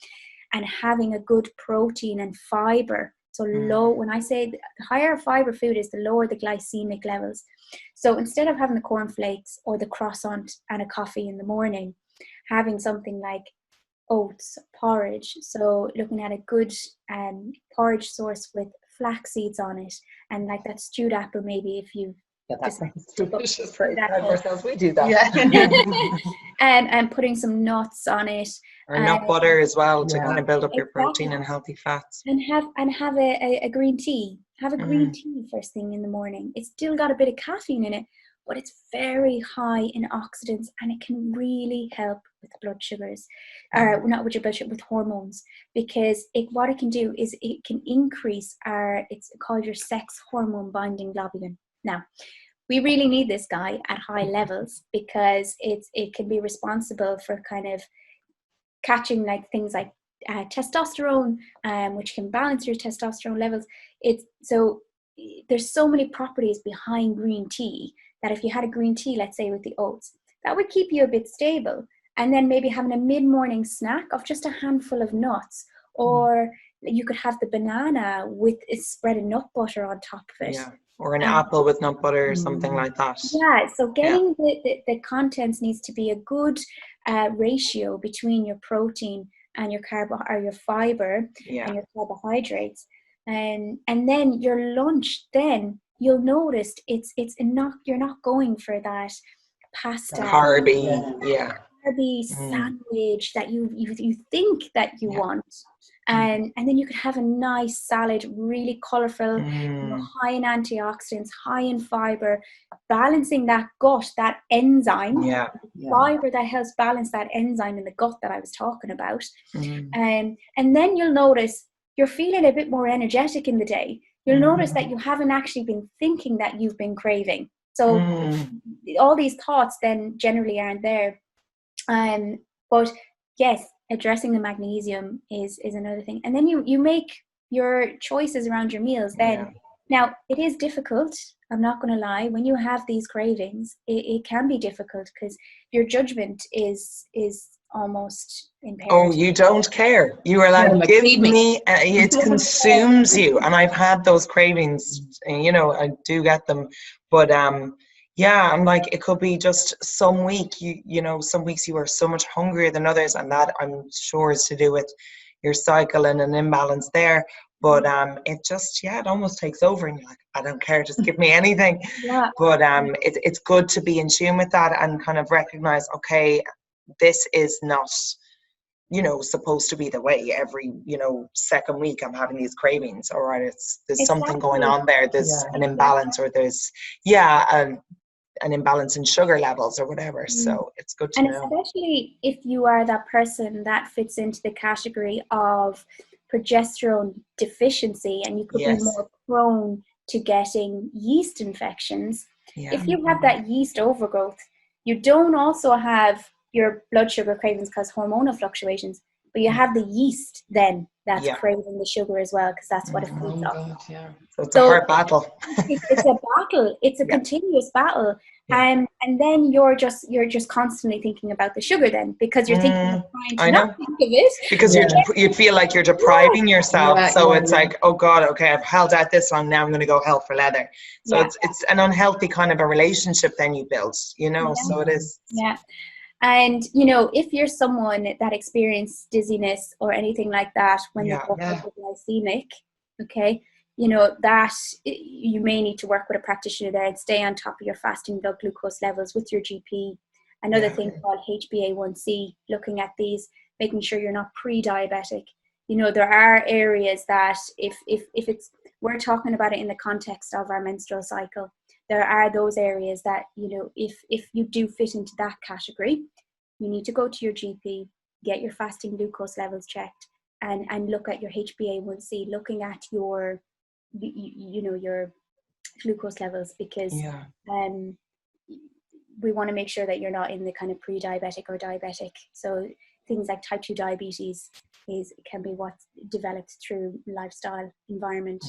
S2: and having a good protein and fiber. So low, when I say the higher fiber food is, the lower the glycemic levels. So instead of having the cornflakes or the croissant and a coffee in the morning, having something like oats, porridge. So looking at a good porridge source with flax seeds on it, and like that stewed apple, maybe, if you
S3: that sounds delicious. Ourselves, we do that.
S2: And putting some nuts on it,
S1: or nut butter as well, to kind of build up your protein and healthy fats.
S2: And have a green tea. Have a green tea first thing in the morning. It's still got a bit of caffeine in it, but it's very high in oxidants, and it can really help with blood sugars, or not with your blood sugar, with hormones, because what it can do is it can increase it's called your sex hormone binding globulin. Now, we really need this guy at high levels, because it can be responsible for kind of catching like things like testosterone, which can balance your testosterone levels. There's so many properties behind green tea, that if you had a green tea, let's say with the oats, that would keep you a bit stable. And then maybe having a mid-morning snack of just a handful of nuts, or you could have the banana with spread nut butter on top of it.
S1: Yeah, or an apple with nut butter or something like that.
S2: Yeah, so getting the contents needs to be a good ratio between your protein and your your fiber and your carbohydrates. And then your lunch, then you'll notice you're not going for that pasta, carby sandwich that you think that you want. And then you could have a nice salad, really colorful, high in antioxidants, high in fiber, balancing that gut, that enzyme, fiber that helps balance that enzyme in the gut that I was talking about. And then you'll notice you're feeling a bit more energetic in the day. You'll notice that you haven't actually been thinking that you've been craving. So all these thoughts then generally aren't there. But yes, addressing the magnesium is another thing. And then you make your choices around your meals then. Now, it is difficult. I'm not going to lie. When you have these cravings, it can be difficult, because your judgment is almost impaired.
S1: Oh, you don't care. You are like, give me, it consumes you. And I've had those cravings, I do get them. But I'm like, it could be just some week, some weeks you are so much hungrier than others, and that I'm sure is to do with your cycle and an imbalance there. But it just, it almost takes over, and you're like, I don't care, just give me anything. But it's good to be in tune with that and kind of recognize, okay, this is not, supposed to be the way. Every, second week I'm having these cravings. All right, there's something going on there. There's an imbalance, or there's, an imbalance in sugar levels or whatever. So it's good to
S2: and
S1: know.
S2: especially if you are that person that fits into the category of progesterone deficiency, and you could be more prone to getting yeast infections. If you have that yeast overgrowth, you don't also have your blood sugar cravings because hormonal fluctuations, but you have the yeast then that's craving the sugar as well, because that's what it feeds off.
S1: So it's a hard battle.
S2: It's a battle. It's a continuous battle. And then you're just constantly thinking about the sugar then, because you're thinking of trying to not think of it.
S1: Because you feel like you're depriving yourself. It's like, oh God, okay, I've held out this long, now I'm going to go hell for leather. So it's an unhealthy kind of a relationship then you build, you know, so it is.
S2: Yeah. And, you know, if you're someone that experienced dizziness or anything like that when they're hypoglycemic, okay, you know, that you may need to work with a practitioner there and stay on top of your fasting blood glucose levels with your GP. Another thing called HbA1c, looking at these, making sure you're not pre-diabetic. You know, there are areas that if it's, we're talking about it in the context of our menstrual cycle, there are those areas that, you know, if you do fit into that category, you need to go to your GP, get your fasting glucose levels checked, and look at your HbA1c, looking at your, you know, your glucose levels, because we want to make sure that you're not in the kind of pre-diabetic or diabetic. So things like type 2 diabetes can be what's developed through lifestyle, environment.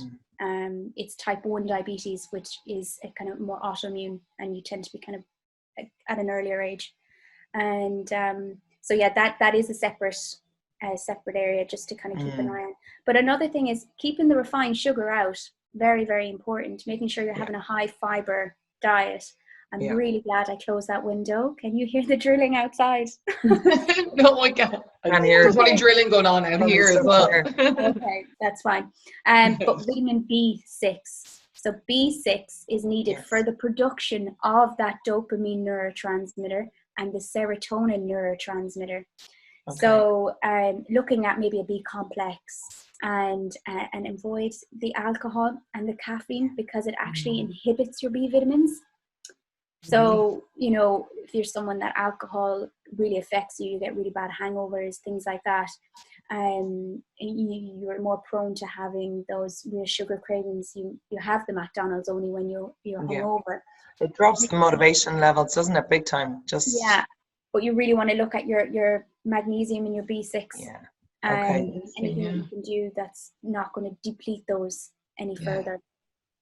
S2: It's type 1 diabetes, which is a kind of more autoimmune, and you tend to be kind of at an earlier age. And so that is a separate area just to kind of keep an eye on. But another thing is keeping the refined sugar out. Very, very important. Making sure you're having a high fiber diet. I'm really glad I closed that window. Can you hear the drilling outside?
S3: No, I can't. There's probably drilling going on out here as well.
S2: Okay, that's fine. But vitamin B6. So B6 is needed for the production of that dopamine neurotransmitter and the serotonin neurotransmitter. Okay. So looking at maybe a B complex and avoid the alcohol and the caffeine, because it actually inhibits your B vitamins. So, you know, if you're someone that alcohol really affects you, you get really bad hangovers, things like that, you're more prone to having those real sugar cravings. You have the McDonald's only when you're hungover.
S1: It drops the motivation levels, doesn't it? Big time.
S2: But you really want to look at your magnesium and your B6. Anything you can do that's not going to deplete those any further.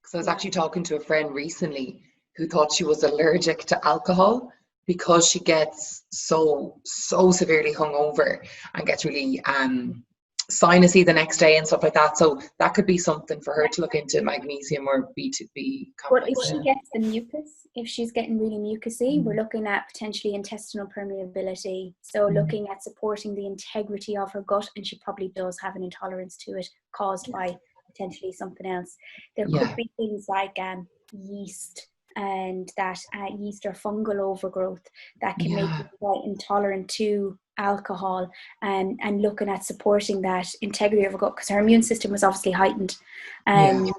S3: Because I was actually talking to a friend recently who thought she was allergic to alcohol because she gets so severely hungover and gets really sinusy the next day and stuff like that. So that could be something for her to look into, magnesium or B2B complex.
S2: But if she gets the mucus, if she's getting really mucousy, we're looking at potentially intestinal permeability. So looking at supporting the integrity of her gut, and she probably does have an intolerance to it caused by potentially something else. There could be things like yeast, and that yeast or fungal overgrowth that can make you quite intolerant to alcohol, and looking at supporting that integrity of her gut, because her immune system was obviously heightened. And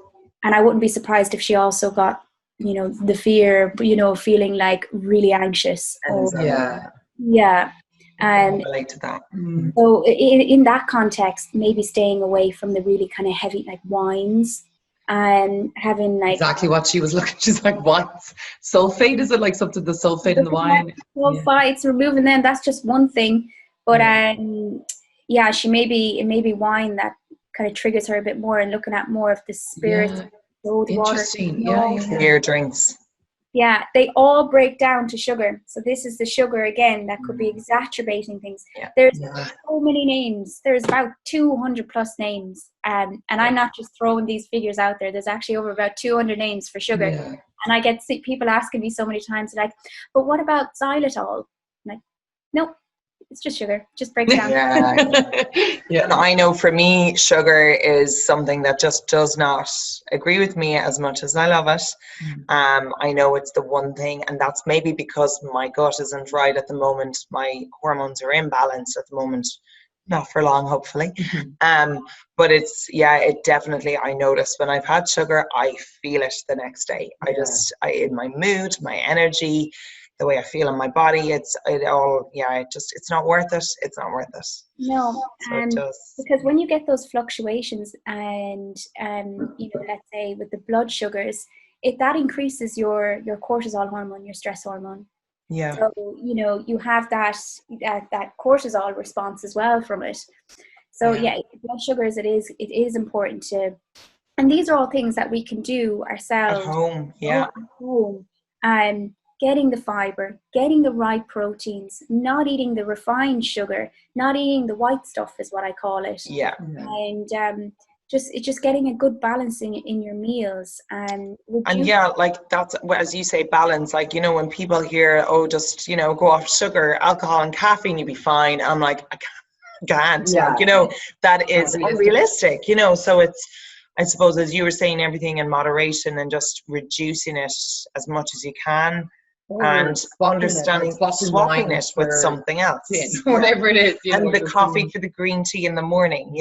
S2: I wouldn't be surprised if she also got, you know, the fear, you know, feeling like really anxious.
S1: Relate to that.
S2: So in that context, maybe staying away from the really kind of heavy like wines, and having like
S3: exactly what she was looking. She's like, what sulfate? Is it like something, the sulfate in the wine?
S2: Sulfites, removing them, that's just one thing. But she may be wine that kind of triggers her a bit more, and looking at more of the spirits, road water,
S1: clear drinks.
S2: Yeah, they all break down to sugar. So this is the sugar again that could be exacerbating things. There's so many names. There's about 200 plus names. And I'm not just throwing these figures out there. There's actually over about 200 names for sugar. And I get people asking me so many times, like, but what about xylitol? I'm like, nope. It's just sugar. Just break down.
S1: And I know for me, sugar is something that just does not agree with me as much as I love it. I know it's the one thing, and that's maybe because my gut isn't right at the moment. My hormones are imbalanced at the moment. not for long, hopefully. But it's, it definitely, I notice when I've had sugar, I feel it the next day. In my mood, my energy, the way I feel in my body, it's not worth it. It's not worth it.
S2: No,
S1: So
S2: because when you get those fluctuations and, let's say with the blood sugars, that increases your cortisol hormone, your stress hormone.
S1: Yeah.
S2: So, you have that cortisol response as well from it. So blood sugars, it is important to, and these are all things that we can do ourselves
S1: at home.
S2: at home. Getting the fiber, getting the right proteins, not eating the refined sugar, not eating the white stuff is what I call it.
S1: Yeah.
S2: And just getting a good balance in your meals. And
S1: like that's, as you say, balance. Like, when people hear, just, go off sugar, alcohol and caffeine, you'll be fine. I'm like, I can't. That is unrealistic, so it's, I suppose, as you were saying, everything in moderation and just reducing it as much as you can. And swapping it with something else,
S3: whatever it is,
S1: and the coffee for the green tea in the morning,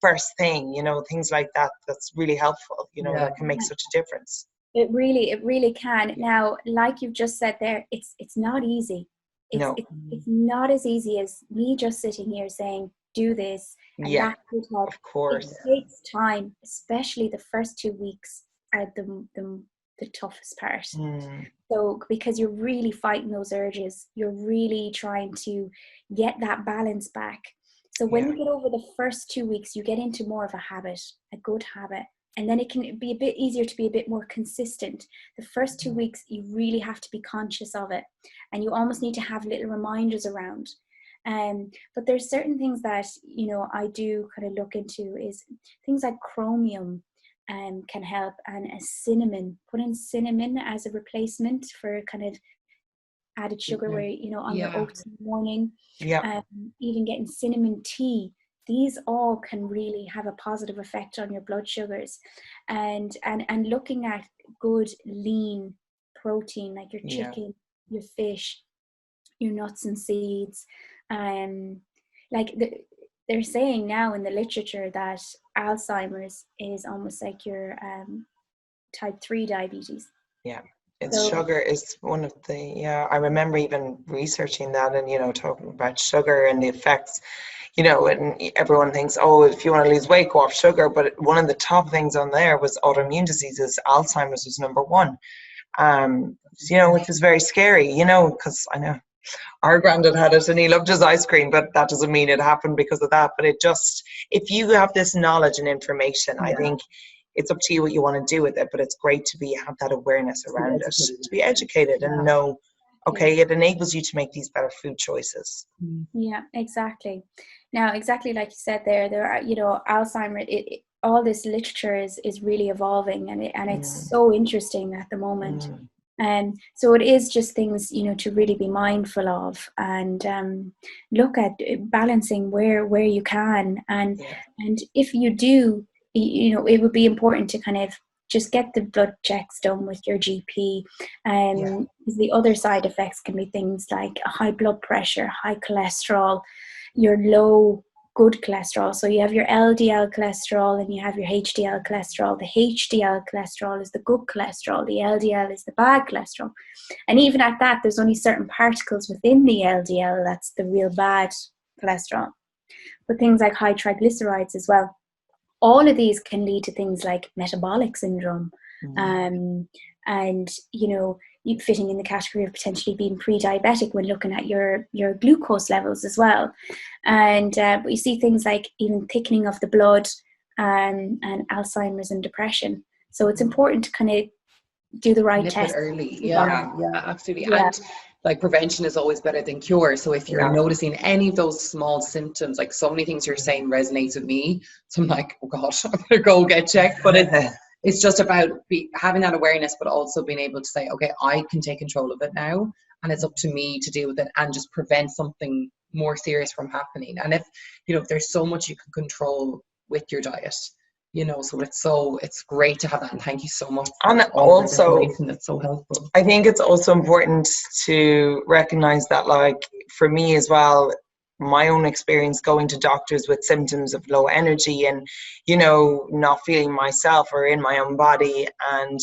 S1: first thing, things like that. That's really helpful. That can make such a difference.
S2: It really can. Now, like you've just said there, it's not easy. It's not as easy as me just sitting here saying, do this. And that could help.
S1: Of course.
S2: It takes time, especially the first 2 weeks are the toughest part. So because you're really fighting those urges, you're really trying to get that balance back. So when you get over the first 2 weeks, you get into more of a habit, a good habit. And then it can be a bit easier to be a bit more consistent. The first 2 weeks, you really have to be conscious of it. And you almost need to have little reminders around. But there's certain things that, I do kind of look into, is things like chromium can help, and a cinnamon. Put in cinnamon as a replacement for kind of added sugar where, on your oats in the morning. Even getting cinnamon tea. These all can really have a positive effect on your blood sugars, and looking at good lean protein like your chicken, your fish, your nuts and seeds. They're saying now in the literature that Alzheimer's is almost like your type 3 diabetes.
S1: Sugar is one of the, I remember even researching that and, talking about sugar and the effects, and everyone thinks, if you want to lose weight, go off sugar. But one of the top things on there was autoimmune diseases. Alzheimer's was number one, which is very scary, because I know our granddad had it and he loved his ice cream, but that doesn't mean it happened because of that. But if you have this knowledge and information, I think it's up to you what you want to do with it, but it's great to have that awareness around it, to be educated and know, it enables you to make these better food choices.
S2: Yeah, exactly. Now, exactly like you said there are, Alzheimer's, all this literature is really evolving, and it's so interesting at the moment. And so it is just things, to really be mindful of, and look at balancing where you can. And if you do, it would be important to kind of just get the blood checks done with your GP. The other side effects can be things like high blood pressure, high cholesterol, your low good cholesterol. So you have your LDL cholesterol and you have your HDL cholesterol. The HDL cholesterol is the good cholesterol. The LDL is the bad cholesterol. And even at that, there's only certain particles within the LDL that's the real bad cholesterol. But things like high triglycerides as well. All of these can lead to things like metabolic syndrome, and you fitting in the category of potentially being pre-diabetic when looking at your glucose levels as well. And but you see things like even thickening of the blood, and Alzheimer's and depression. So it's important to kind of do the right test
S3: early. Yeah, absolutely. Yeah. And like prevention is always better than cure. So if you're noticing any of those small symptoms, like so many things you're saying resonates with me. So I'm like, oh gosh, I'm gonna go get checked. But it's just about having that awareness, but also being able to say, okay, I can take control of it now, and it's up to me to deal with it and just prevent something more serious from happening. And if there's so much you can control with your diet, so it's great to have that, and thank you so much for
S1: and
S3: all
S1: also
S3: the information. That's so helpful.
S1: I think it's also important to recognize that, like, for me as well, my own experience going to doctors with symptoms of low energy and, you know, not feeling myself or in my own body, and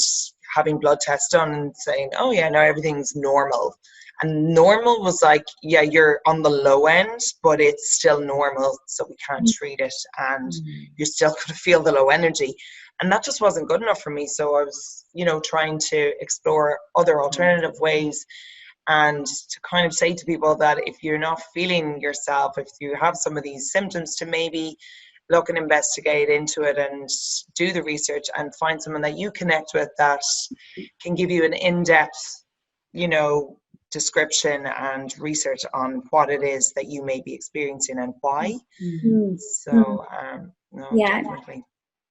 S1: having blood tests done and saying, oh yeah, no, everything's normal. And normal was like, yeah, you're on the low end, but it's still normal, so we can't treat it, and you're still going to feel the low energy. And that just wasn't good enough for me. So I was, you know, trying to explore other alternative ways, and to kind of say to people that if you're not feeling yourself, if you have some of these symptoms, to maybe look and investigate into it and do the research and find someone that you connect with that can give you an in-depth, you know, description and research on what it is that you may be experiencing and why. So no,
S2: yeah,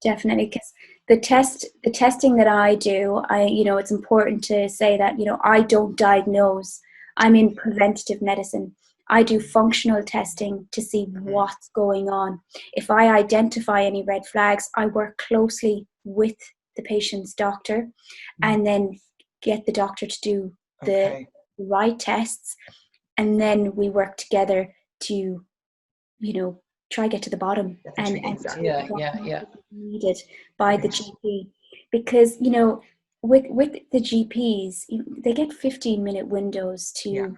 S2: definitely, because the testing that I do, you know, it's important to say that, you know, I don't diagnose. I'm in preventative medicine. I do functional testing to see what's going on. If I identify any red flags, I work closely with the patient's doctor and then get the doctor to do the right tests, and then we work together to, you know, try get to the bottom and needed by the GP. Because, you know, with the GPs, they get 15-minute windows to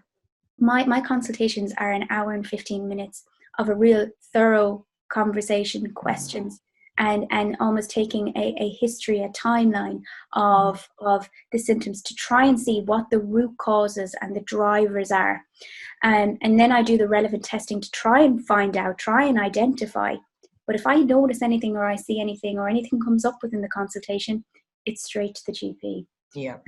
S2: my consultations are an hour and 15 minutes of a real thorough conversation, questions, and almost taking a history, a timeline of the symptoms to try and see what the root causes and the drivers are. And then I do the relevant testing to try and find out, try and identify. But if I notice anything or I see anything or anything comes up within the consultation, it's straight to the GP.
S1: Yeah.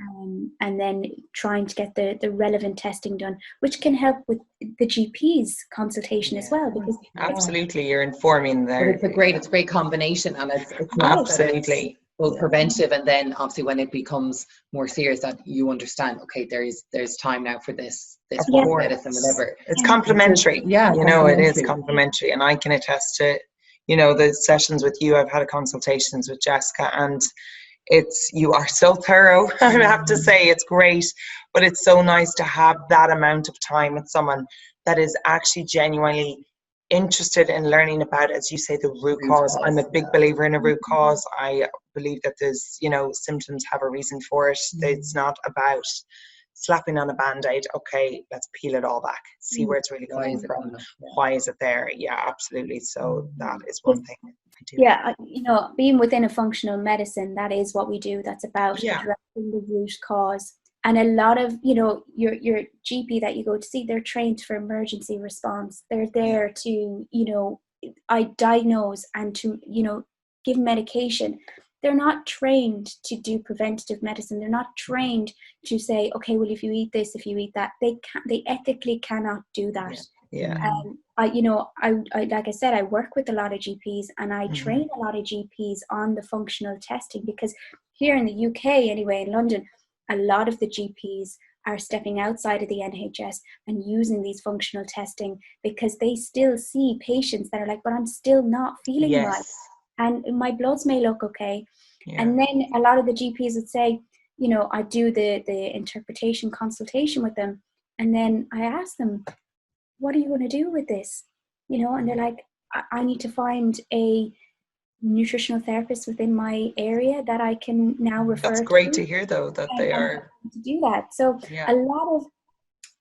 S2: And then trying to get the relevant testing done, which can help with the GP's consultation as well. Because
S1: absolutely, you're informing there.
S3: But it's a great combination, and it's
S1: absolutely
S3: both preventive, and then obviously when it becomes more serious, that you understand, okay, there's time now for this medicine, whatever.
S1: It's complementary. You know, it is complementary, and I can attest to, you know, the sessions with you. I've had consultations with Jessica, and you are so thorough. I have to say, it's great, but it's so nice to have that amount of time with someone that is actually genuinely interested in learning about, as you say, the root cause. I'm a big believer in a root cause. I believe that there's, you know, symptoms have a reason for it. It's not about slapping on a band-aid. Okay, let's peel it all back, see where it's really coming from. Why is it there? Yeah, absolutely. So that is one thing.
S2: You know, being within a functional medicine, that is what we do. That's about addressing the root cause. And a lot of, you know, your GP that you go to see, they're trained for emergency response. They're there to, you know, diagnose and to, you know, give medication. They're not trained to do preventative medicine. They're not trained to say, okay, well, if you eat this, if you eat that. They ethically cannot do that. I like I said, I work with a lot of GPs, and I train a lot of GPs on the functional testing, because here in the UK, anyway, in London, a lot of the GPs are stepping outside of the NHS and using these functional testing, because they still see patients that are like, but I'm still not feeling right, and my bloods may look okay. And then a lot of the GPs would say, you know, I do the interpretation consultation with them, and then I ask them, what are you going to do with this? You know, and they're like, I need to find a nutritional therapist within my area that I can now refer to.
S1: That's great to hear, though, that they are
S2: to do that. So a lot of,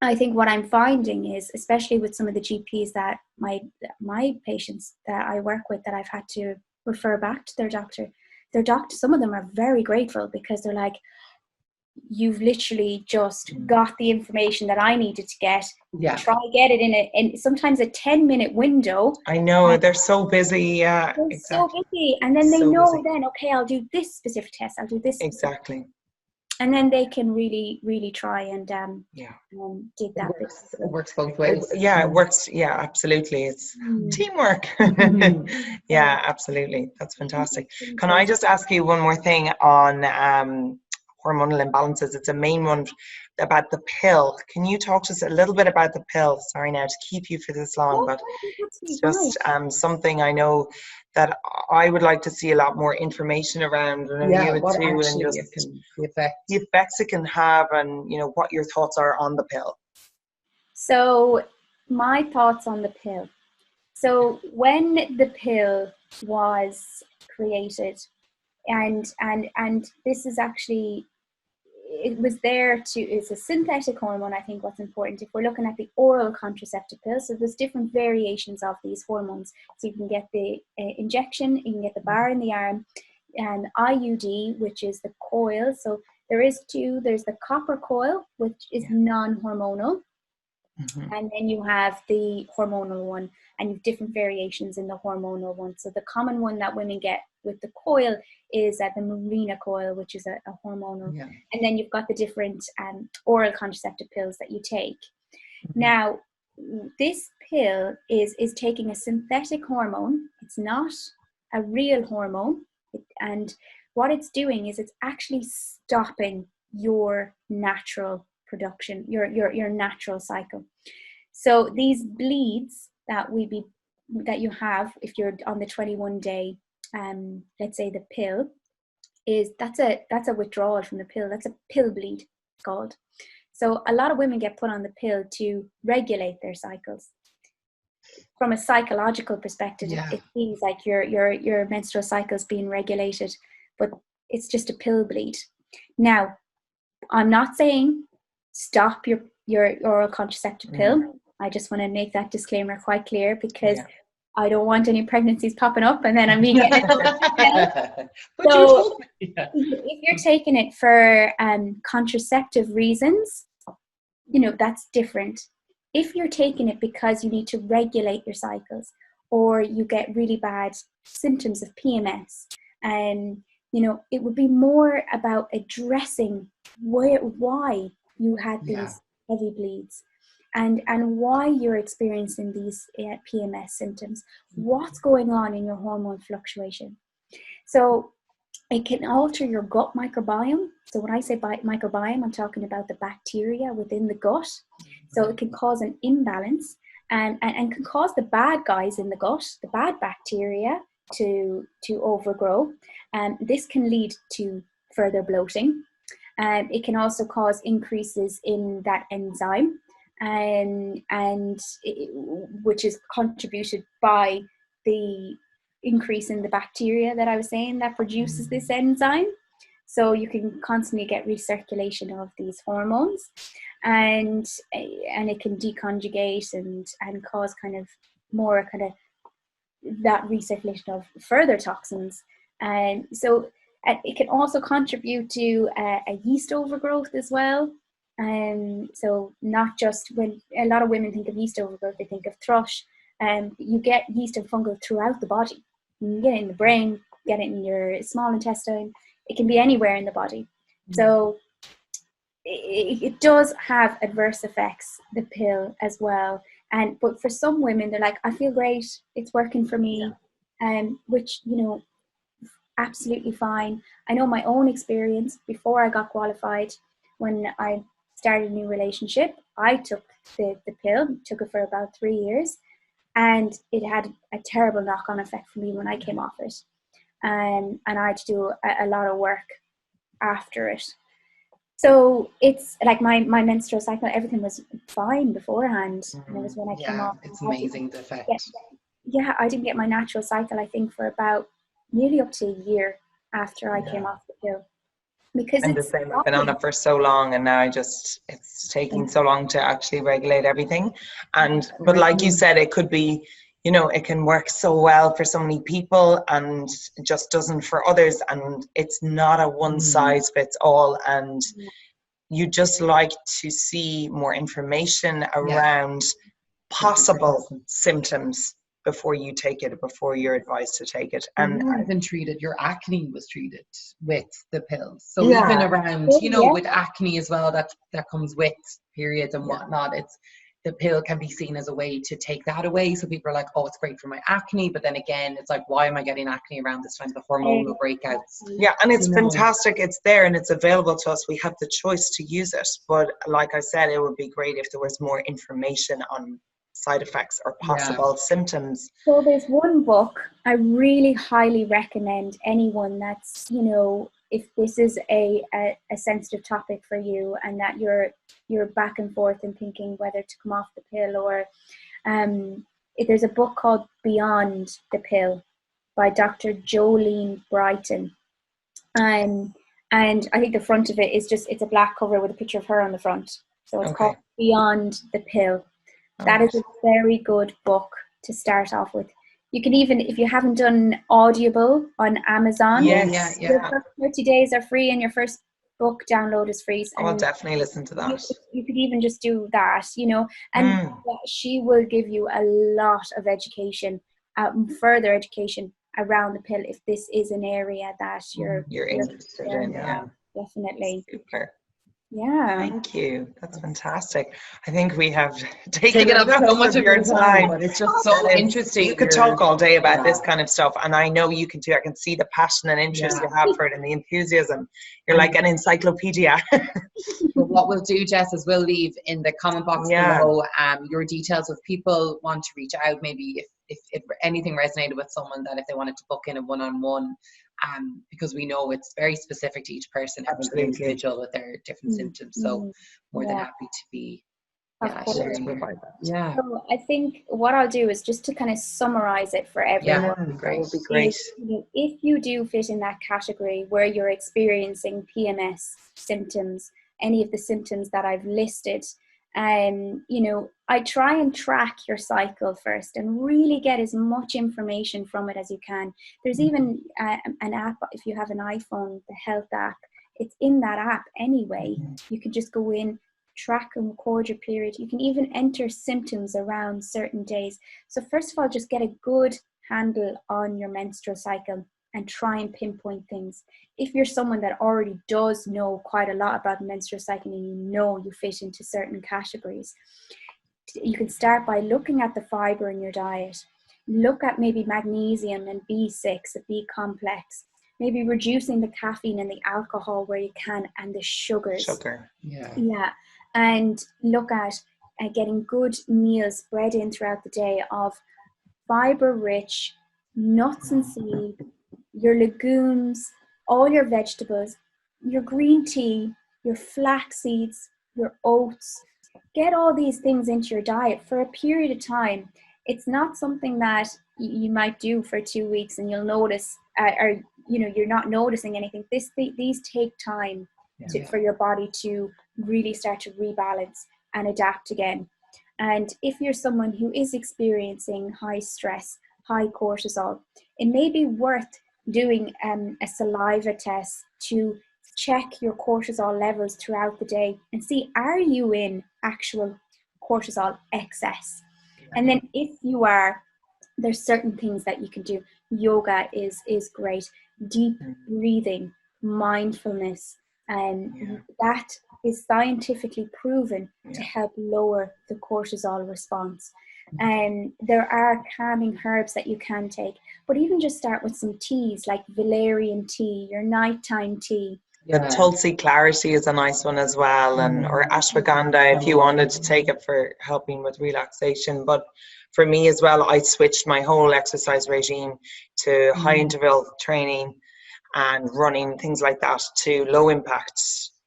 S2: I think what I'm finding is, especially with some of the GPs that my patients that I work with, that I've had to refer back to their doctor, some of them are very grateful, because they're like, you've literally just got the information that I needed to get. Try get it in sometimes a 10-minute window.
S1: I know, they're so busy.
S2: They're so busy, and then they know then, okay, I'll do this specific test, I'll do this
S1: exactly,
S2: and then they can really, really try and dig that.
S3: It works both ways.
S1: It works. Yeah, absolutely. It's teamwork. Yeah, absolutely. That's fantastic. Can I just ask you one more thing on hormonal imbalances? It's a main one about the pill. Can you talk to us a little bit about the pill? Sorry now to keep you for this long, but it's just something I know that I would like to see a lot more information around, and you would too, and just the effects it can have, and you know what your thoughts are on the pill.
S2: So my thoughts on the pill. So when the pill was created, and this is actually, it was there to, it's a synthetic hormone. I think what's important, if we're looking at the oral contraceptive pill, so there's different variations of these hormones. So you can get the injection, you can get the bar in the arm, and IUD, which is the coil. So there is two. There's the copper coil, which is non-hormonal, and then you have the hormonal one, and you have different variations in the hormonal one. So the common one that women get with the coil is the Mirena coil, which is a hormonal. And then you've got the different oral contraceptive pills that you take. Now, this pill is taking a synthetic hormone. It's not a real hormone. And what it's doing is it's actually stopping your natural production, your natural cycle. So these bleeds that you have if you're on the 21-day, let's say the pill, that's a withdrawal from the pill. That's a pill bleed, it's called. So a lot of women get put on the pill to regulate their cycles. From a psychological perspective, it feels like your menstrual cycle is being regulated, but it's just a pill bleed. Now, I'm not saying stop your oral contraceptive pill. I just want to make that disclaimer quite clear, because I don't want any pregnancies popping up and then I'm being getting it. So if you're taking it for contraceptive reasons, that's different. If you're taking it because you need to regulate your cycles, or you get really bad symptoms of PMS, and it would be more about addressing why you had these heavy bleeds, and why you're experiencing these PMS symptoms. What's going on in your hormone fluctuation? So it can alter your gut microbiome. So when I say microbiome, I'm talking about the bacteria within the gut. So it can cause an imbalance, and can cause the bad guys in the gut, the bad bacteria, to overgrow. And this can lead to further bloating. It can also cause increases in that enzyme, which is contributed by the increase in the bacteria that I was saying that produces this enzyme. So you can constantly get recirculation of these hormones, and it can deconjugate and cause kind of more kind of that recirculation of further toxins. And so it can also contribute to a yeast overgrowth as well. So not just, when a lot of women think of yeast overgrowth, they think of thrush. You get yeast and fungal throughout the body. You get it in the brain, get it in your small intestine. It can be anywhere in the body. So it does have adverse effects, the pill as well. But for some women, they're like, I feel great, it's working for me, which, absolutely fine. I know my own experience before I got qualified. When I started a new relationship, I took the pill, took it for about 3 years, and it had a terrible knock-on effect for me when I came off it. And I had to do a lot of work after it. So it's like my menstrual cycle, everything was fine beforehand. And it was when I came off.
S3: It's amazing, the effect.
S2: I didn't get my natural cycle, I think, for about nearly up to a year after I came off the pill. Because
S1: I'm the same. I've been on it for so long, and now it's taking so long to actually regulate everything. But like you said, it could be, it can work so well for so many people, and it just doesn't for others. And it's not a one size fits all. And you just like to see more information around possible symptoms before you take it, before you're advised to take it.
S3: And even treated, your acne was treated with the pills. So even around, with acne as well, that comes with periods and whatnot, the pill can be seen as a way to take that away. So people are like, oh, it's great for my acne. But then again, it's like, why am I getting acne around this time? The hormonal breakouts.
S1: Yeah, and it's fantastic. It's there and it's available to us. We have the choice to use it. But like I said, it would be great if there was more information on side effects or possible symptoms.
S2: So there's one book I really highly recommend anyone that's, if this is a sensitive topic for you, and that you're back and forth and thinking whether to come off the pill, or there's a book called Beyond the Pill by Dr. Jolene Brighton. And I think the front of it is it's a black cover with a picture of her on the front. So it's called Beyond the Pill. That is a very good book to start off with. You can even, if you haven't done Audible on Amazon, your first 30 days are free and your first book download is free.
S1: I'll definitely listen to that.
S2: You could even just do that, and she will give you a lot of education, further education around the pill, if this is an area that you're
S1: interested in. Yeah,
S2: definitely.
S1: Super.
S2: Yeah.
S1: Thank you. That's fantastic. I think we have taken
S3: up so much of your time, but it's just so interesting.
S1: You could talk all day about this kind of stuff, and I know you can too. I can see the passion and interest you have for it and the enthusiasm. You're like an encyclopedia.
S3: But what we'll do, Jess, is we'll leave in the comment box below your details if people want to reach out, maybe if anything resonated with someone, that if they wanted to book in a one-on-one, because we know it's very specific to each person, every individual with their different symptoms. So more than happy to be sharing. Yeah.
S2: So I think what I'll do is just to kind of summarize it for everyone.
S1: Yeah, that would be great.
S2: If you do fit in that category where you're experiencing PMS symptoms, any of the symptoms that I've listed, I try and track your cycle first and really get as much information from it as you can. There's even an app, if you have an iPhone, the health app, it's in that app anyway. You can just go in, track and record your period. You can even enter symptoms around certain days. So first of all, just get a good handle on your menstrual cycle and try and pinpoint things. If you're someone that already does know quite a lot about the menstrual cycle and you fit into certain categories, you can start by looking at the fiber in your diet. Look at maybe magnesium and B6, a B complex. Maybe reducing the caffeine and the alcohol where you can, and the sugars. Yeah. And look at getting good meals bred in throughout the day of fiber-rich nuts and seeds, your legumes, all your vegetables, your green tea, your flax seeds, your oats. Get all these things into your diet for a period of time. It's not something that you might do for 2 weeks and you'll notice, or you're not noticing anything. These take time for your body to really start to rebalance and adapt again. And if you're someone who is experiencing high stress, high cortisol, it may be worth doing a saliva test to check your cortisol levels throughout the day and see, are you in actual cortisol excess? And then if you are, there's certain things that you can do. Yoga is great. Deep breathing, mindfulness, and that is scientifically proven to help lower the cortisol response. And there are calming herbs that you can take, but even just start with some teas like valerian tea, your nighttime tea.
S1: The Tulsi Clarity is a nice one as well, or ashwagandha if you wanted to take it for helping with relaxation. But for me as well, I switched my whole exercise regime to high interval training and running, things like that, to low impact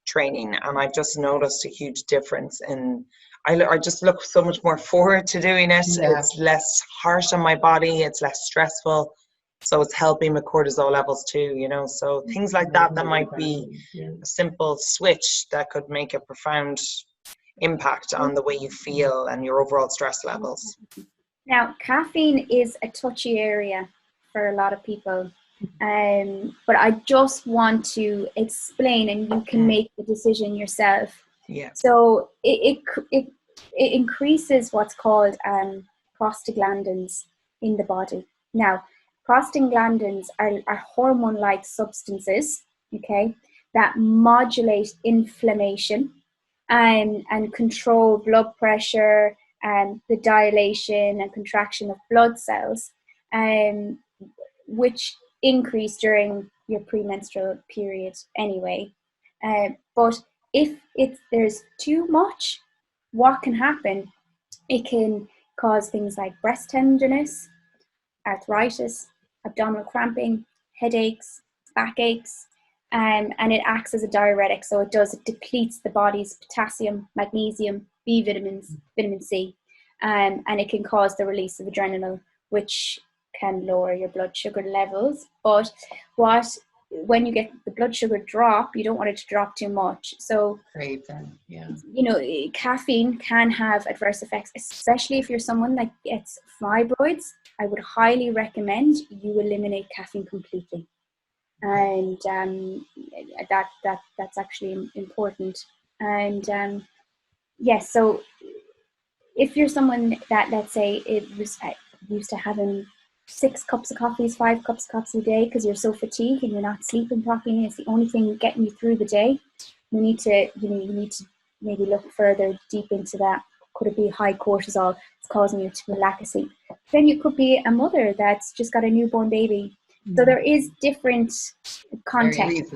S1: training, and I've just noticed a huge difference in I just look so much more forward to doing it. It's less harsh on my body, it's less stressful, so it's helping with cortisol levels too, so things like that might be a simple switch that could make a profound impact on the way you feel and your overall stress levels.
S2: Now, caffeine is a touchy area for a lot of people, but I just want to explain, and you can make the decision yourself. So it increases what's called prostaglandins in the body. Now, prostaglandins are hormone-like substances, that modulate inflammation and control blood pressure and the dilation and contraction of blood cells, which increase during your premenstrual period anyway. But if there's too much, what can happen? It can cause things like breast tenderness, arthritis, abdominal cramping, headaches, backaches, and it acts as a diuretic. So it depletes the body's potassium, magnesium, B vitamins, vitamin C, and it can cause the release of adrenaline, which can lower your blood sugar levels. But when you get the blood sugar drop, you don't want it to drop too much. So caffeine can have adverse effects, especially if you're someone that gets fibroids. I would highly recommend you eliminate caffeine completely. And that's actually important. And yes, so if you're someone that, let's say, it was used to having 6 cups of coffee, 5 cups of coffee a day because you're so fatigued and you're not sleeping properly, and it's the only thing getting you through the day, you need to maybe look further deep into that. Could it be high cortisol? It's causing you to lack of sleep. Then you could be a mother that's just got a newborn baby. So there is different context.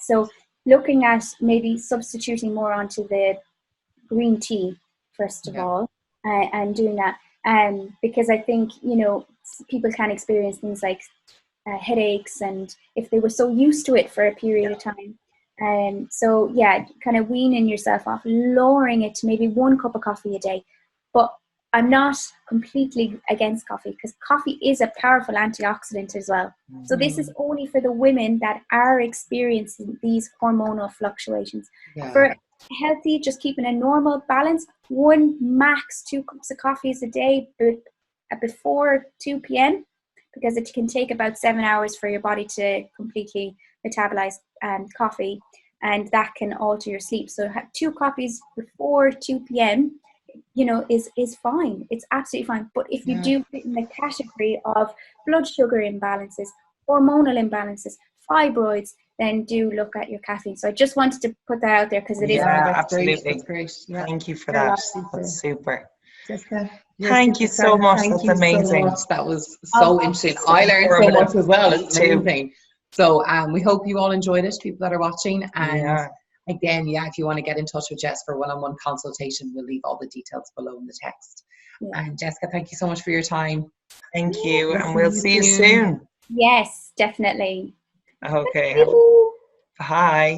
S2: So looking at maybe substituting more onto the green tea first of all, and doing that, because I think people can experience things like headaches, and if they were so used to it for a period of time. So kind of weaning yourself off, lowering it to maybe 1 cup of coffee a day. But I'm not completely against coffee, because coffee is a powerful antioxidant as well. So this is only for the women that are experiencing these hormonal fluctuations. For healthy, just keeping a normal balance, 1 max 2 cups of coffees a day before 2 p.m. because it can take about 7 hours for your body to completely metabolize coffee, and that can alter your sleep. So 2 coffees before 2 p.m. is fine. It's absolutely fine. But if you do fit in the category of blood sugar imbalances, hormonal imbalances, fibroids, then do look at your caffeine. So I just wanted to put that out there because it is.
S1: Absolutely.
S3: That's great.
S1: Thank you for that. That's super.
S3: Jessica,
S1: thank you so much. That's amazing.
S3: So much. That was so interesting. I learned so much as well. It's amazing. So we hope you all enjoyed it, people that are watching. And again, if you want to get in touch with Jess for one-on-one consultation, we'll leave all the details below in the text. And Jessica, thank you so much for your time.
S1: Thank you. And we'll see you soon.
S2: Yes, definitely.
S1: Okay. Bye.